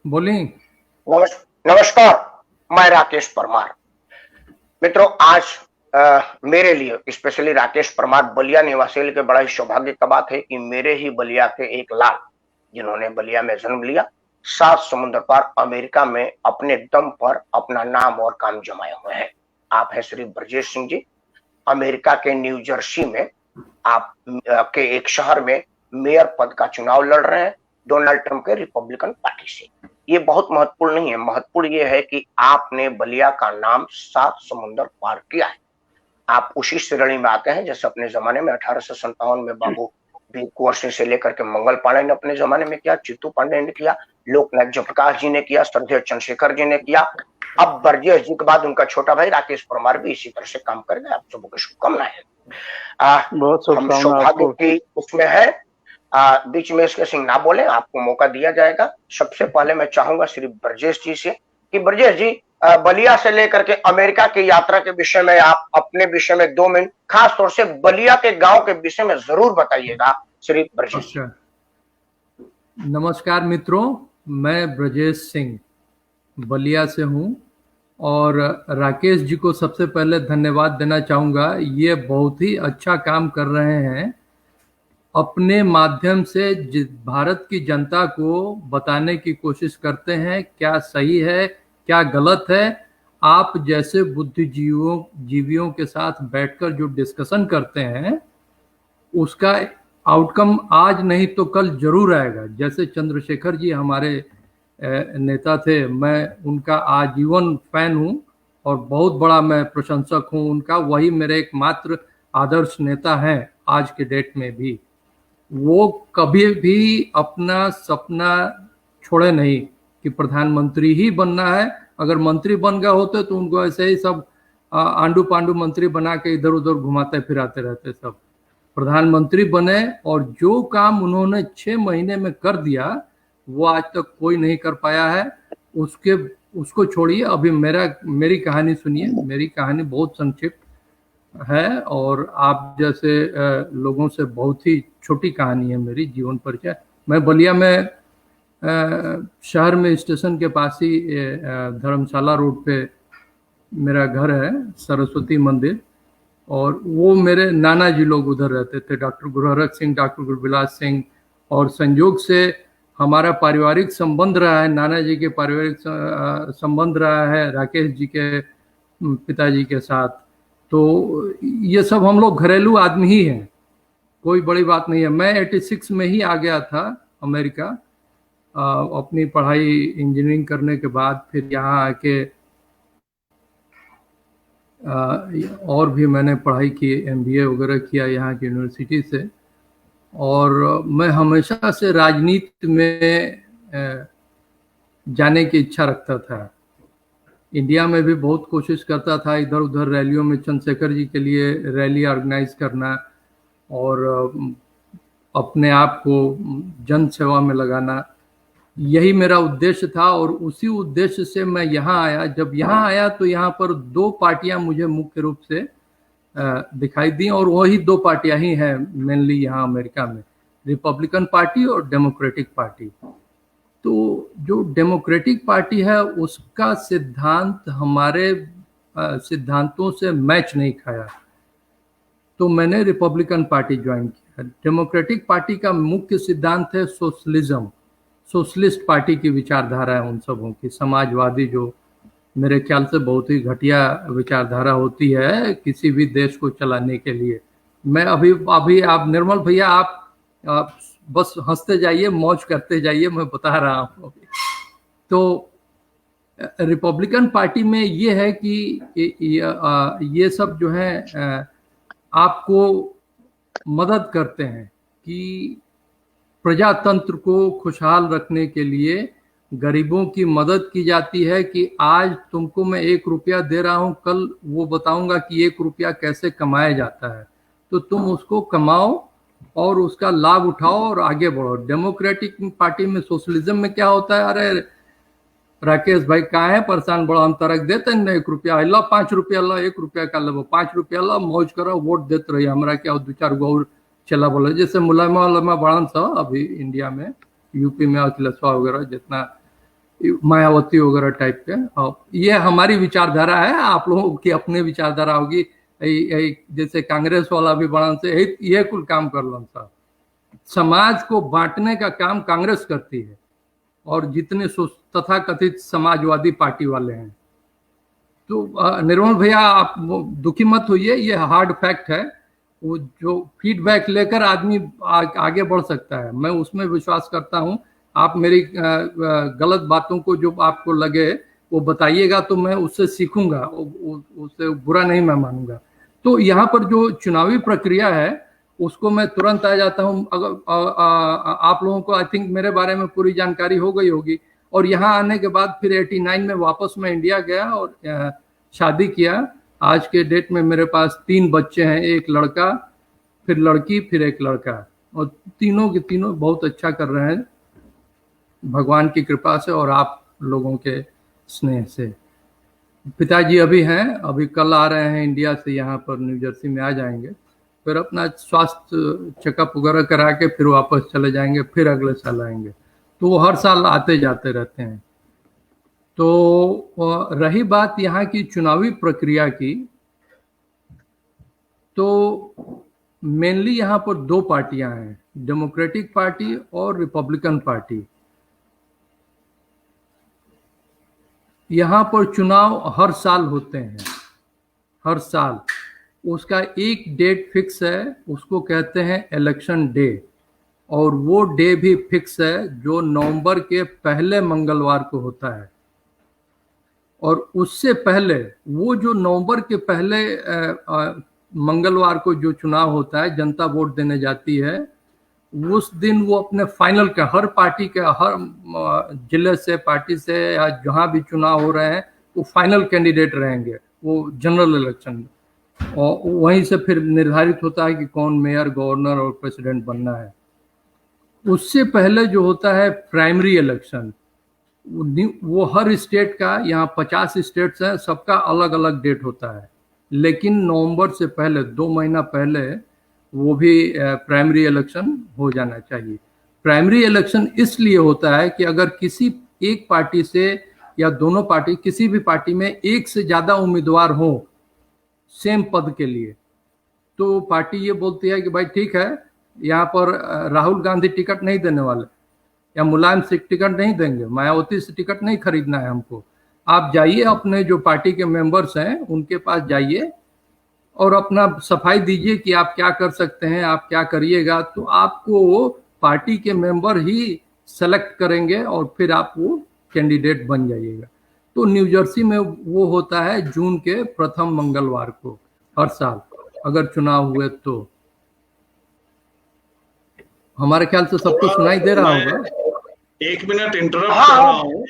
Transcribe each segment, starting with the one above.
बोली। नमस्कार। मैं राकेश परमार। मित्रों, आज मेरे लिए स्पेशली राकेश परमार बलिया निवासी के बड़ा ही सौभाग्य का बात है कि मेरे ही बलिया के एक लाल, जिन्होंने बलिया में जन्म लिया, 7 समुद्र पार अमेरिका में अपने दम पर अपना नाम और काम जमाए हुए हैं। आप हैं श्री ब्रजेश सिंह जी। अमेरिका के न्यू जर्सी में आप के एक शहर में मेयर पद का चुनाव लड़ रहे हैं डोनाल्ड ट्रंप के रिपब्लिकन पार्टी से। ये बहुत महत्वपूर्ण नहीं है, महत्वपूर्ण ये है कि आपने बलिया का नाम 7 समुद्र पार किया है। आप उसी श्रेणी में आते हैं जैसे अपने जमाने में 1857 में बाबू कुंवर सिंह से लेकर के मंगल पांडे ने अपने जमाने में किया, चित्तू पांडे ने किया, लोकनायक जयप्रकाश जी ने किया, श्रद्धेय चंद्रशेखर जी ने किया। अब ब्रजेश जी के बाद उनका छोटा भाई राकेश परमार भी इसी तरह से काम करेगा। आप सबको की शुभकामनाएं। हम सौभाग्य की उसमें है। बीच में इसके सिंह ना बोले, आपको मौका दिया जाएगा। सबसे पहले मैं चाहूंगा श्री ब्रजेश जी से कि ब्रजेश जी, बलिया से लेकर के अमेरिका की यात्रा के विषय में आप अपने विषय में 2 मिनट, खास तौर से बलिया के गांव के विषय में जरूर बताइएगा श्री ब्रजेश जी। नमस्कार मित्रों, मैं ब्रजेश सिंह बलिया से हूं और राकेश जी को सबसे पहले धन्यवाद देना चाहूँगा। ये बहुत ही अच्छा काम कर रहे हैं, अपने माध्यम से भारत की जनता को बताने की कोशिश करते हैं क्या सही है क्या गलत है। आप जैसे बुद्धिजीवियों के साथ बैठकर जो डिस्कशन करते हैं उसका आउटकम आज नहीं तो कल जरूर आएगा। जैसे चंद्रशेखर जी हमारे नेता थे, मैं उनका आजीवन फैन हूं और बहुत बड़ा मैं प्रशंसक हूं उनका। वही मेरे एकमात्र आदर्श नेता हैं आज के डेट में भी। वो कभी भी अपना सपना छोड़े नहीं कि प्रधानमंत्री ही बनना है। अगर मंत्री बन गए होते तो उनको ऐसे ही सब आंडू पांडू मंत्री बना के इधर उधर घुमाते फिराते रहते। सब प्रधानमंत्री बने और जो काम उन्होंने 6 महीने में कर दिया वो आज तक कोई नहीं कर पाया है। उसको छोड़िए, अभी मेरी कहानी सुनिए। मेरी कहानी बहुत संक्षिप्त है और आप जैसे लोगों से बहुत ही छोटी कहानी है मेरी जीवन परिचय। मैं बलिया में शहर में स्टेशन के पास ही धर्मशाला रोड पे मेरा घर है, सरस्वती मंदिर, और वो मेरे नाना जी लोग उधर रहते थे, डॉक्टर गुरुहरक सिंह, डॉक्टर गुरबिलास सिंह। और संयोग से हमारा पारिवारिक संबंध रहा है, नाना जी के पारिवारिक संबंध रहा है राकेश जी के पिताजी के साथ। तो ये सब हम लोग घरेलू आदमी ही हैं, कोई बड़ी बात नहीं है। मैं 86 में ही आ गया था अमेरिका अपनी पढ़ाई इंजीनियरिंग करने के बाद। फिर यहाँ आके और भी मैंने पढ़ाई की, MBA वगैरह किया यहाँ की यूनिवर्सिटी से। और मैं हमेशा से राजनीति में जाने की इच्छा रखता था। इंडिया में भी बहुत कोशिश करता था, इधर उधर रैलियों में चंद्रशेखर जी के लिए रैली ऑर्गेनाइज करना और अपने आप को जन सेवा में लगाना, यही मेरा उद्देश्य था। और उसी उद्देश्य से मैं यहाँ आया। जब यहाँ आया तो यहाँ पर 2 पार्टियां मुझे मुख्य रूप से दिखाई दी, और वही 2 पार्टियां ही हैं मेनली यहाँ अमेरिका में, रिपब्लिकन पार्टी और डेमोक्रेटिक पार्टी। तो जो डेमोक्रेटिक पार्टी है उसका सिद्धांत हमारे सिद्धांतों से मैच नहीं खाया, तो मैंने रिपब्लिकन पार्टी ज्वाइन किया। डेमोक्रेटिक पार्टी का मुख्य सिद्धांत है सोशलिज्म, सोशलिस्ट पार्टी की विचारधारा है उन सबों की, समाजवादी, जो मेरे ख्याल से बहुत ही घटिया विचारधारा होती है किसी भी देश को चलाने के लिए। मैं अभी आप निर्मल भैया, आप बस हंसते जाइए, मौज करते जाइए, मैं बता रहा हूँ। तो रिपब्लिकन पार्टी में ये है कि ये सब जो है आपको मदद करते हैं कि प्रजातंत्र को खुशहाल रखने के लिए गरीबों की मदद की जाती है कि आज तुमको मैं 1 रुपया दे रहा हूं, कल वो बताऊंगा कि 1 रुपया कैसे कमाया जाता है, तो तुम उसको कमाओ और उसका लाभ उठाओ और आगे बढ़ो। डेमोक्रेटिक पार्टी में, सोशलिज्म में क्या होता है, अरे राकेश भाई कहाँ है, परेशान बड़ा, हम तरक देते हैं 1 रुपया, ला 5 रुपया, ला 1 रुपया का लो, 5 रुपया ला, मौज करो, वोट देते रहिए, हमारा क्या 2-4 गो चला बोला। जैसे मुलायमा बड़न सा अभी इंडिया में, यूपी में अखिलेश वगैरह जितना मायावती वगैरह टाइप के। और ये हमारी विचारधारा है, आप लोगों की अपनी विचारधारा होगी। जैसे कांग्रेस वाला भी बड़ा से ये कुल काम कर लो साहब, समाज को बांटने का काम कांग्रेस करती है और जितने तथा कथित समाजवादी पार्टी वाले हैं। तो निर्मल भैया आप दुखी मत होइए, ये हार्ड फैक्ट है। वो जो फीडबैक लेकर आदमी आगे बढ़ सकता है, मैं उसमें विश्वास करता हूं। आप मेरी गलत बातों को जो आपको लगे वो बताइएगा, तो मैं उससे सीखूंगा, उससे बुरा नहीं मैं मानूंगा। तो यहाँ पर जो चुनावी प्रक्रिया है उसको मैं तुरंत आ जाता हूँ। अगर आप लोगों को आई थिंक मेरे बारे में पूरी जानकारी हो गई होगी। और यहाँ आने के बाद फिर 89 में वापस मैं इंडिया गया और शादी किया। आज के डेट में मेरे पास 3 बच्चे हैं, एक लड़का, फिर लड़की, फिर एक लड़का। और तीनों के तीनों बहुत अच्छा कर रहे हैं भगवान की कृपा से और आप लोगों के स्नेह से। पिताजी अभी हैं, अभी कल आ रहे हैं इंडिया से, यहाँ पर न्यू जर्सी में आ जाएंगे, फिर अपना स्वास्थ्य चेकअप वगैरह करा के फिर वापस चले जाएंगे, फिर अगले साल आएंगे। तो वो हर साल आते जाते रहते हैं। तो रही बात यहाँ की चुनावी प्रक्रिया की, तो मेनली यहाँ पर 2 पार्टियां हैं, डेमोक्रेटिक पार्टी और रिपब्लिकन पार्टी। यहाँ पर चुनाव हर साल होते हैं, हर साल। उसका एक डेट फिक्स है, उसको कहते हैं इलेक्शन डे। और वो डे भी फिक्स है जो नवंबर के पहले मंगलवार को होता है। और उससे पहले वो जो नवंबर के पहले मंगलवार को जो चुनाव होता है, जनता वोट देने जाती है, उस दिन वो अपने फाइनल के हर पार्टी के, हर जिले से, पार्टी से या जहां भी चुनाव हो रहे हैं, वो फाइनल कैंडिडेट रहेंगे वो जनरल इलेक्शन में। और वहीं से फिर निर्धारित होता है कि कौन मेयर, गवर्नर और प्रेसिडेंट बनना है। उससे पहले जो होता है प्राइमरी इलेक्शन, वो हर स्टेट का, यहाँ 50 स्टेट्स हैं, सबका अलग अलग डेट होता है। लेकिन नवंबर से पहले 2 महीना पहले वो भी प्राइमरी इलेक्शन हो जाना चाहिए। प्राइमरी इलेक्शन इसलिए होता है कि अगर किसी एक पार्टी से या दोनों पार्टी, किसी भी पार्टी में एक से ज्यादा उम्मीदवार हो सेम पद के लिए, तो पार्टी ये बोलती है कि भाई ठीक है, यहाँ पर राहुल गांधी टिकट नहीं देने वाले, या मुलायम से टिकट नहीं देंगे, मायावती से टिकट नहीं खरीदना है हमको, आप जाइए अपने जो पार्टी के मेंबर्स हैं उनके पास जाइए और अपना सफाई दीजिए कि आप क्या कर सकते हैं, आप क्या करिएगा। तो आपको पार्टी के मेंबर ही सेलेक्ट करेंगे और फिर आप वो कैंडिडेट बन जाइएगा। तो न्यू जर्सी में वो होता है जून के प्रथम मंगलवार को हर साल, अगर चुनाव हुए तो। हमारे ख्याल से सबको सुनाई दे रहा होगा। 1 मिनट इंटरप्ट कर रहा हूँ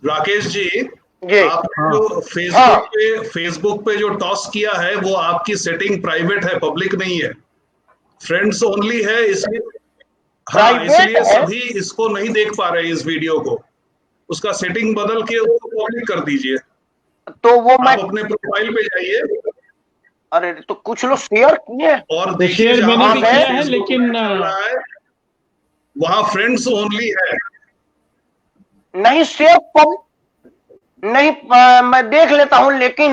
राकेश जी। आपने जो फेसबुक पे जो टॉस किया है वो आपकी सेटिंग प्राइवेट है, पब्लिक नहीं है, फ्रेंड्स ओनली है, इसलिए इसलिए सभी इसको नहीं देख पा रहे इस वीडियो को। उसका सेटिंग बदल के उसको पब्लिक कर दीजिए। तो वो आप अपने प्रोफाइल पे जाइए। अरे तो कुछ लोग शेयर किए और देखिए मैंने भी किया है, लेकिन वहां फ्रेंड्स ओनली है। नहीं, शेयर नहीं, मैं देख लेता हूँ, लेकिन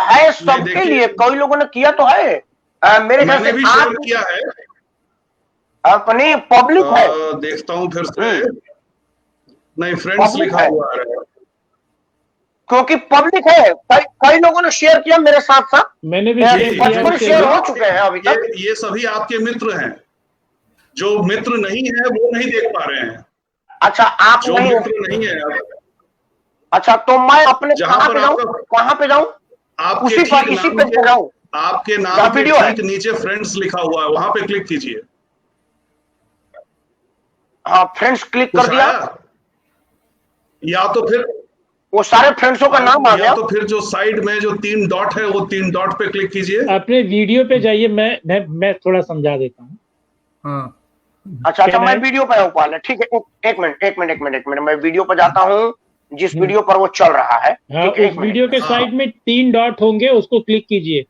है सबके लिए, कई लोगों ने किया तो है। मेरे ख्याल से भी शेयर किया है, अपनी पब्लिक है। देखता हूँ फिर से, नहीं फ्रेंड्स लिखा हुआ है, क्योंकि पब्लिक है। कई लोगों ने शेयर किया मेरे साथ साथ, मैंने भी शेयर हो चुके हैं अभी तक। ये सभी आपके मित्र हैं, जो मित्र नहीं है वो नहीं देख पा रहे हैं। अच्छा, आप जो नहीं, मित्र नहीं है। अच्छा, तो मैं अपने कहाँ पे जाऊँ? आपके इसी पे जाऊँ? आपके नाम के ठीक नीचे फ्रेंड्स लिखा हुआ है, वहां पे क्लिक कीजिए। हाँ, फ्रेंड्स क्लिक कर दिया। या तो फिर वो सारे फ्रेंड्सों का नाम आ गया। या तो फिर जो साइड में जो 3 डॉट है वो 3 डॉट पे क्लिक कीजिए। अपने वीडियो पे जाइए, मैं थोड़ा समझा देता हूँ। हाँ, अच्छा, मैं वीडियो पे हूँ। ठीक है, एक मिनट, मैं वीडियो पे जाता हूँ जिस वीडियो पर वो चल रहा है। हाँ, उस वीडियो के साइड में 3 डॉट होंगे, उसको क्लिक कीजिए।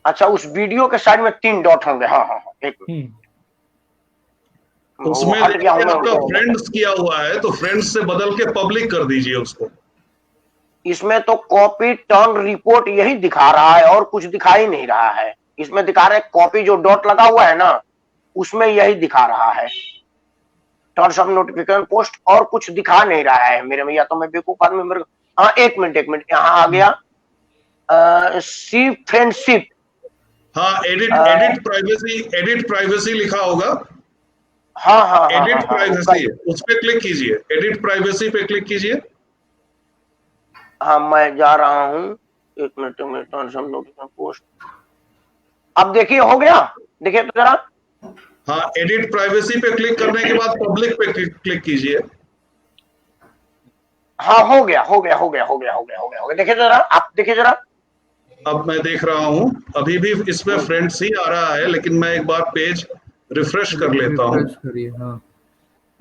अच्छा, उस वीडियो के साइड में 3 डॉट होंगे। हाँ, एक मिनट। उसमें देखिए आपका फ्रेंड्स किया हुआ है, तो फ्रेंड्स से बदल के पब्लिक कर दीजिए उसको। इसमें तो कॉपी टर्न रिपोर्ट यही दिखा रहा है और कुछ दिखा ही नहीं रहा है। इसमें दिखा रहा है कॉपी, जो डॉट लगा हुआ है ना उसमें यही दिखा रहा है टर्न्स ऑफ नोटिफिकेशन पोस्ट, और कुछ दिखा नहीं रहा है मेरे में। या तो मैं बेवकूफ आदमी, मेरे हाँ एक मिनट यहाँ आ गया सी फ्रेंडशिप। हाँ, एडिट प्राइवेसी लिखा होगा। हाँ एडिट प्राइवेसी, उस पे क्लिक कीजिए, एडिट प्राइवेसी पे क्लिक कीजिए। हाँ मैं जा रहा हूँ, एक मिनट पोस्ट। अब देखिए हो गया, देखिए तो जरा। हाँ, एडिट प्राइवेसी पे क्लिक करने के बाद पब्लिक पे क्लिक कीजिए। हाँ हो गया। देखिए जरा, आप देखिए जरा। अब मैं देख रहा हूँ, अभी भी इसमें फ्रेंड्स ही आ रहा है, लेकिन मैं एक बार पेज रिफ्रेश कर लेता हूँ। हाँ।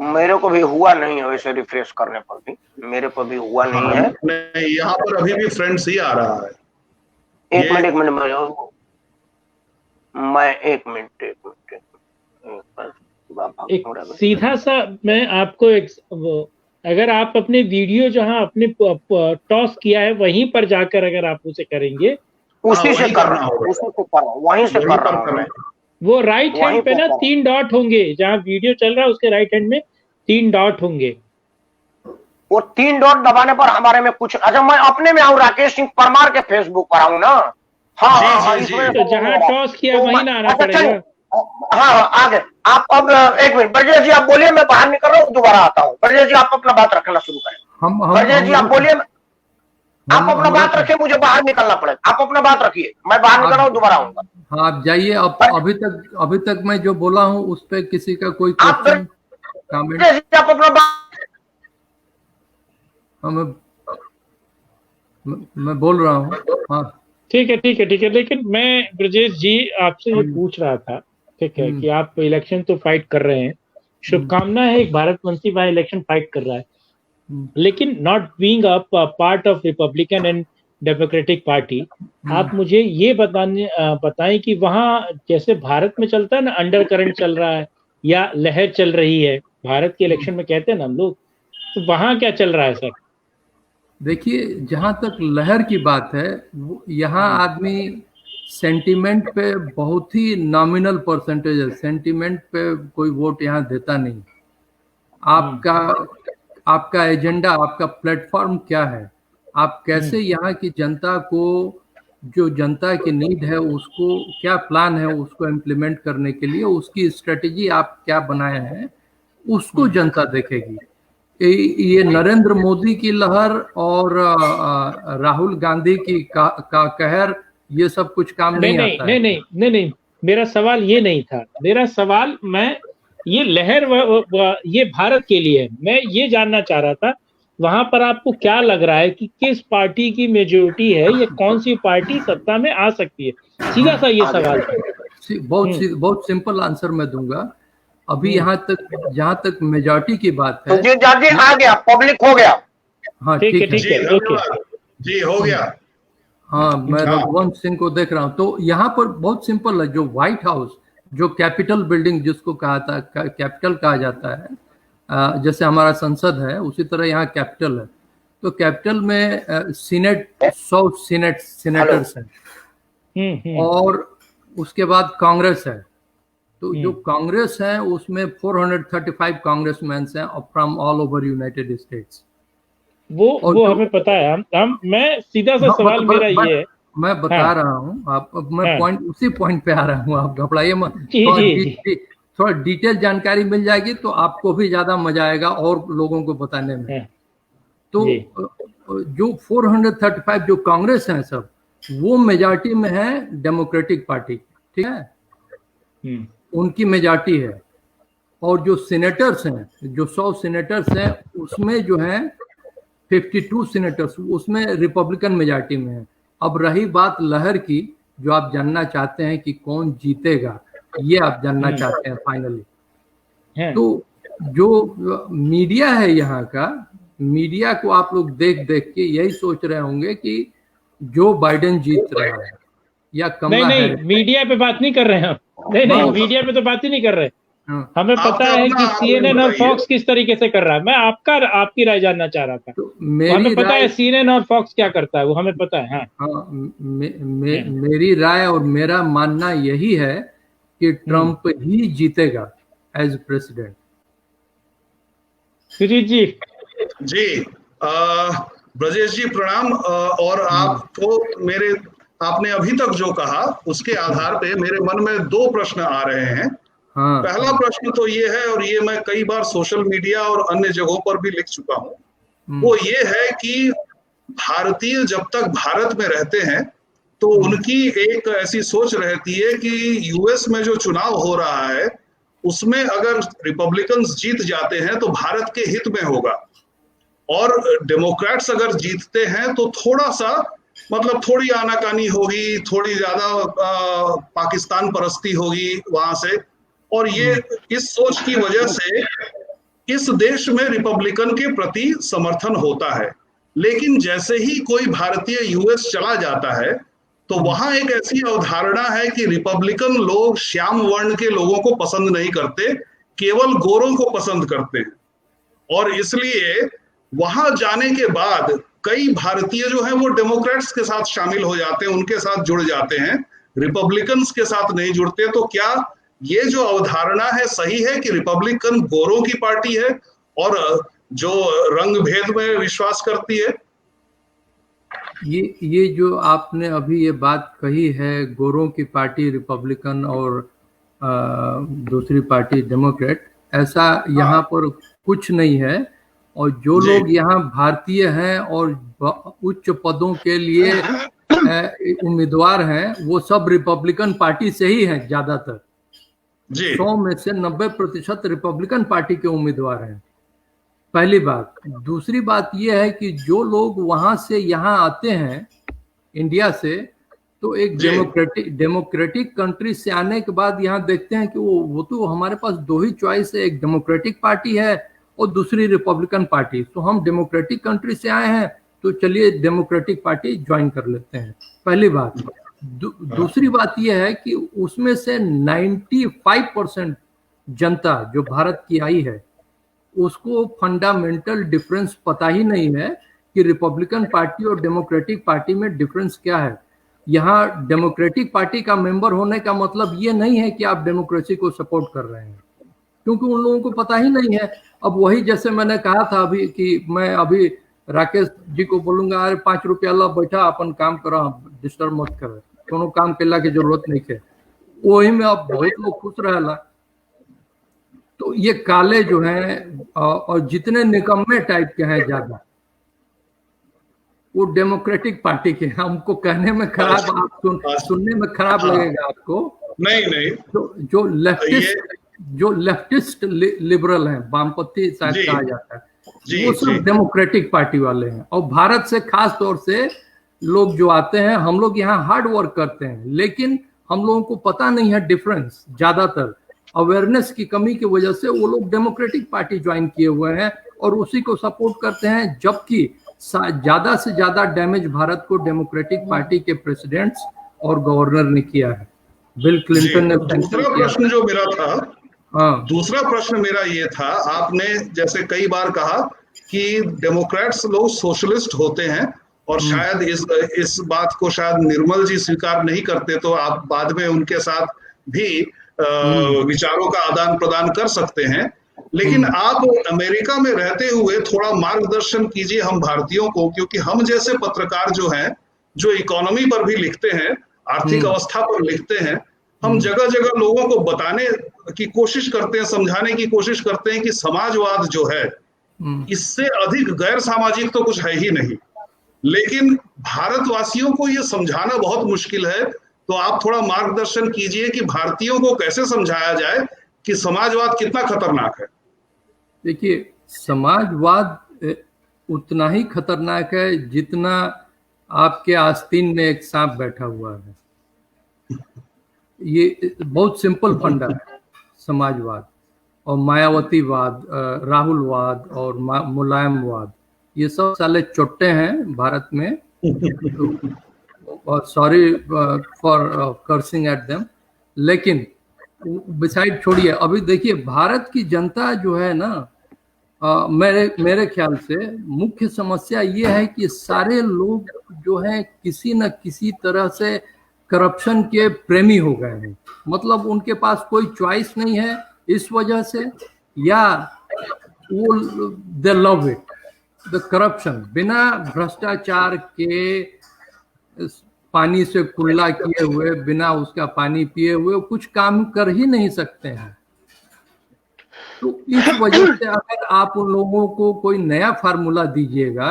मेरे को भी हुआ नहीं है वैसे, रिफ्रेश करने पर भी मेरे को भी हुआ नहीं है। नहीं, यहाँ पर अभी भी फ्रेंड्स ही आ रहा है। एक मिनट एक सीधा सा मैं आपको अगर आप अपने वीडियो जहां आपने टॉस किया है वहीं पर जाकर अगर आप उसे करेंगे, उसी से कर रहा हूँ, वहीं से कर रहा हूँ मैं। वो राइट हैंड पे ना 3 डॉट होंगे, जहां वीडियो चल रहा है उसके राइट हैंड में 3 डॉट होंगे। वो 3 डॉट दबाने पर हमारे में कुछ, अच्छा मैं अपने में आऊँ, राकेश सिंह परमार के फेसबुक पर आऊँ ना। हाँ, इसमें तो जहाँ टॉस किया वहीं ना आना पड़ेगा। हाँ आगे आप। अब एक मिनट ब्रजेश जी, आप बोलिए, मैं बाहर निकल रहा हूँ, दोबारा आता हूँ। ब्रजेश जी आप अपना बात रखना शुरू करें। ब्रजेश जी आप बोलिए, आप अपना बात रखिए, मुझे बाहर निकलना पड़ेगा। आप अपना बात रखिए, मैं बाहर निकल रहा हूँ, दोबारा आऊंगा। हाँ आप जाइए। अभी तक मैं जो बोला हूँ उस पे किसी का कोई क्वेश्चन कमेंट? आप अपना बात। हाँ मैं बोल रहा हूँ। हाँ ठीक है। लेकिन मैं ब्रजेश जी आपसे ये पूछ रहा था, ठीक है, कि आप इलेक्शन तो फाइट कर रहे हैं, शुभकामना है, एक भारतवंशी भाई इलेक्शन फाइट कर रहा है, लेकिन not being a part of Republican and democratic party, आप मुझे ये बताएं कि वहाँ जैसे भारत में चलता है ना, अंडर करंट चल रहा है या लहर चल रही है, भारत के इलेक्शन में कहते हैं ना हम लोग, तो वहाँ क्या चल रहा है सर? देखिए, जहाँ तक लहर की बात है, यहाँ आदमी सेंटिमेंट पे बहुत ही नॉमिनल परसेंटेज है, सेंटिमेंट पे कोई वोट यहाँ देता नहीं। आपका एजेंडा, आपका प्लेटफॉर्म क्या है, आप कैसे यहाँ की जनता को, जो जनता की नीड है उसको, क्या प्लान है उसको इम्प्लीमेंट करने के लिए, उसकी स्ट्रेटेजी आप क्या बनाए हैं, उसको जनता देखेगी। ये नरेंद्र मोदी की लहर और राहुल गांधी की का कहर, ये सब कुछ काम नहीं आता है। नहीं, मेरा सवाल ये नहीं था। मेरा सवाल, मैं ये लहर ये भारत के लिए है, मैं ये जानना चाह रहा था वहां पर आपको क्या लग रहा है कि किस पार्टी की मेजोरिटी है, या कौन सी पार्टी सत्ता में आ सकती है? सीधा सा ये सवाल है। बहुत सिंपल आंसर मैं दूंगा। अभी जहाँ तक मेजॉरिटी की बात है, तो आ गया, पब्लिक हो गया। हाँ ठीक है, जी हो गया। हाँ मैं रघुवंश सिंह को देख रहा हूँ। तो यहाँ पर बहुत सिंपल है, जो व्हाइट हाउस, जो कैपिटल बिल्डिंग जिसको कैपिटल कहा जाता है, जैसे हमारा संसद है उसी तरह यहाँ कैपिटल है। तो कैपिटल में सीनेट 100 सीनेटर्स हैं, और उसके बाद कांग्रेस है। तो जो कांग्रेस है उसमें 435 कांग्रेसमैन हैं from all over United states. वो हमें पता है। मैं सीधा सा सवाल मेरा ये है, मैं बता रहा हूँ आप, मैं उसी पॉइंट पे आ रहा हूँ, आप घबराइए मत। थोड़ा डिटेल जानकारी मिल जाएगी तो आपको भी ज्यादा मजा आएगा और लोगों को बताने में। तो जो 435 जो कांग्रेस है सब, वो मेजॉरिटी में है डेमोक्रेटिक पार्टी, ठीक है, उनकी मेजॉरिटी है। और जो सीनेटर्स हैं, जो 100 सीनेटर्स हैं, उसमें जो है 52 सीनेटर्स उसमें रिपब्लिकन मेजॉरिटी में है। अब रही बात लहर की, जो आप जानना चाहते हैं कि कौन जीतेगा, ये आप जानना चाहते हैं फाइनली। तो जो मीडिया है यहाँ का, मीडिया को आप लोग देख के यही सोच रहे होंगे कि जो बाइडेन जीत रहा है या कमला हैरिस। मीडिया पे बात नहीं कर रहे हैं हम। नहीं, मीडिया पे तो बात ही नहीं कर रहे। हमें पता है कि CNN और फॉक्स किस तरीके से कर रहा है। मैं आपकी राय जानना चाह रहा था। तो हमें पता है CNN और फॉक्स क्या करता है, वो हमें पता है। हाँ, मेरी राय और मेरा मानना यही है कि ट्रंप ही जीतेगा एज प्रेसिडेंट। सुजीत जी। जी ब्रजेश जी प्रणाम। और आपको आपने अभी तक जो कहा उसके आधार पे मेरे मन में दो प्रश्न आ रहे हैं। पहला प्रश्न तो ये है, और ये मैं कई बार सोशल मीडिया और अन्य जगहों पर भी लिख चुका हूँ, वो ये है कि भारतीय जब तक भारत में रहते हैं तो उनकी एक ऐसी सोच रहती है कि यूएस में जो चुनाव हो रहा है उसमें अगर रिपब्लिकन्स जीत जाते हैं तो भारत के हित में होगा, और डेमोक्रेट्स अगर जीतते हैं तो थोड़ा सा मतलब थोड़ी आनाकानी होगी, थोड़ी ज्यादा पाकिस्तान परस्ती होगी वहां से। और ये इस सोच की वजह से इस देश में रिपब्लिकन के प्रति समर्थन होता है। लेकिन जैसे ही कोई भारतीय यूएस चला जाता है तो वहां एक ऐसी अवधारणा है कि रिपब्लिकन लोग श्याम वर्ण के लोगों को पसंद नहीं करते, केवल गोरों को पसंद करते हैं। और इसलिए वहां जाने के बाद कई भारतीय जो हैं वो डेमोक्रेट्स के साथ शामिल हो जाते हैं, उनके साथ जुड़ जाते हैं, रिपब्लिकन्स के साथ नहीं जुड़ते। तो क्या ये जो अवधारणा है सही है कि रिपब्लिकन गोरों की पार्टी है और जो रंग भेद में विश्वास करती है? ये जो आपने अभी ये बात कही है, गोरों की पार्टी रिपब्लिकन और दूसरी पार्टी डेमोक्रेट, ऐसा यहाँ पर कुछ नहीं है। और जो लोग यहाँ भारतीय हैं और उच्च पदों के लिए उम्मीदवार हैं वो सब रिपब्लिकन पार्टी से ही हैं ज्यादातर। 100 में से 90% रिपब्लिकन पार्टी के उम्मीदवार हैं, पहली बात। दूसरी बात यह है कि जो लोग वहां से यहाँ आते हैं इंडिया से, तो एक डेमोक्रेटिक कंट्री से आने के बाद यहाँ देखते हैं कि वो तो हमारे पास दो ही चॉइस है, एक डेमोक्रेटिक पार्टी है और दूसरी रिपब्लिकन पार्टी। तो हम डेमोक्रेटिक कंट्री से आए हैं तो चलिए डेमोक्रेटिक पार्टी ज्वाइन कर लेते हैं, पहली बात। दूसरी बात यह है कि उसमें से 95% जनता जो भारत की आई है उसको फंडामेंटल डिफरेंस पता ही नहीं है कि रिपब्लिकन पार्टी और डेमोक्रेटिक पार्टी में डिफरेंस क्या है। यहाँ डेमोक्रेटिक पार्टी का मेंबर होने का मतलब ये नहीं है कि आप डेमोक्रेसी को सपोर्ट कर रहे हैं, क्योंकि उन लोगों को पता ही नहीं है। अब वही जैसे मैंने कहा था अभी कि मैं अभी राकेश जी को बोलूंगा, अरे 5 रुपया ला, बैठा अपन काम करो, डिस्टर्ब मत करे, कोनो काम केला की जरूरत नहीं है, वही में अब बहुत लोग खुश रहेला। तो ये काले जो हैं और जितने निकम्मे टाइप के हैं ज्यादा, वो डेमोक्रेटिक पार्टी के हैं। हमको कहने में खराब, आप सुनने में खराब लगेगा आपको, नहीं। तो जो लेफ्टिस्ट लिबरल हैं, वामपंथी शायद कहा जाता है, वो सब डेमोक्रेटिक पार्टी वाले हैं। और भारत से खास तौर से लोग जो आते हैं, हम लोग यहाँ हार्ड वर्क करते हैं, लेकिन हम लोगों को पता नहीं है डिफरेंस। ज्यादातर अवेयरनेस की कमी की वजह से वो लोग डेमोक्रेटिक पार्टी ज्वाइन किए हुए हैं और उसी को सपोर्ट करते हैं, जबकि ज्यादा से ज्यादा डैमेज भारत को डेमोक्रेटिक पार्टी के प्रेसिडेंट्स और गवर्नर ने किया है। बिल क्लिंटन ने। दूसरा प्रश्न जो मेरा था, दूसरा प्रश्न मेरा ये था, आपने जैसे कई बार कहा कि डेमोक्रेट्स लोग सोशलिस्ट होते हैं, और शायद इस बात को शायद निर्मल जी स्वीकार नहीं करते, तो आप बाद में उनके साथ भी विचारों का आदान प्रदान कर सकते हैं। लेकिन आप अमेरिका में रहते हुए थोड़ा मार्गदर्शन कीजिए हम भारतीयों को, क्योंकि हम जैसे पत्रकार जो हैं, जो इकोनॉमी पर भी लिखते हैं, आर्थिक अवस्था पर लिखते हैं, हम जगह जगह लोगों को बताने की कोशिश करते हैं, समझाने की कोशिश करते हैं कि समाजवाद जो है इससे अधिक गैर सामाजिक तो कुछ है ही नहीं। लेकिन भारतवासियों को ये समझाना बहुत मुश्किल है, तो आप थोड़ा मार्गदर्शन कीजिए कि भारतीयों को कैसे समझाया जाए कि समाजवाद कितना खतरनाक है। देखिए, समाजवाद उतना ही खतरनाक है जितना आपके आस्तीन में एक सांप बैठा हुआ है। ये बहुत सिंपल फंडा है समाजवाद। और मायावतीवाद, राहुलवाद और मुलायमवाद, ये सब साले चोट्टे हैं भारत में। Sorry for cursing at them, लेकिन बिसाइड छोड़िए, अभी देखिए भारत की जनता जो है ना, मेरे ख्याल से मुख्य समस्या ये है कि सारे लोग जो हैं किसी न किसी तरह से करप्शन के प्रेमी हो गए हैं। मतलब उनके पास कोई चॉइस नहीं है इस वजह से, या वो दे लव इट द करप्शन। बिना भ्रष्टाचार के पानी से कुल्ला किए हुए, बिना उसका पानी पिए हुए कुछ काम कर ही नहीं सकते हैं। तो इस वजह से अगर आप उन लोगों को कोई नया फार्मूला दीजिएगा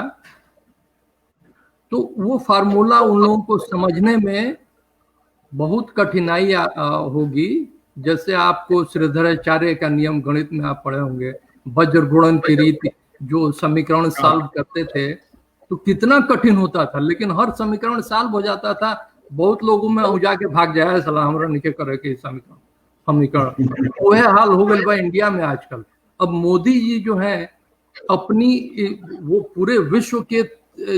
तो वो फार्मूला उन लोगों को समझने में बहुत कठिनाई होगी। जैसे आपको श्रीधराचार्य का नियम गणित में आप पढ़े होंगे, वज्र गुणन की रीति, जो समीकरण सॉल्व करते थे तो कितना कठिन होता था, लेकिन हर समीकरण सॉल्व हो जाता था। बहुत लोगों में हो जाके भाग जाए सलाह हमरा निके करे के समीकरण वह हाल हो गया बा इंडिया में आजकल। अब मोदी जी जो है अपनी वो पूरे विश्व के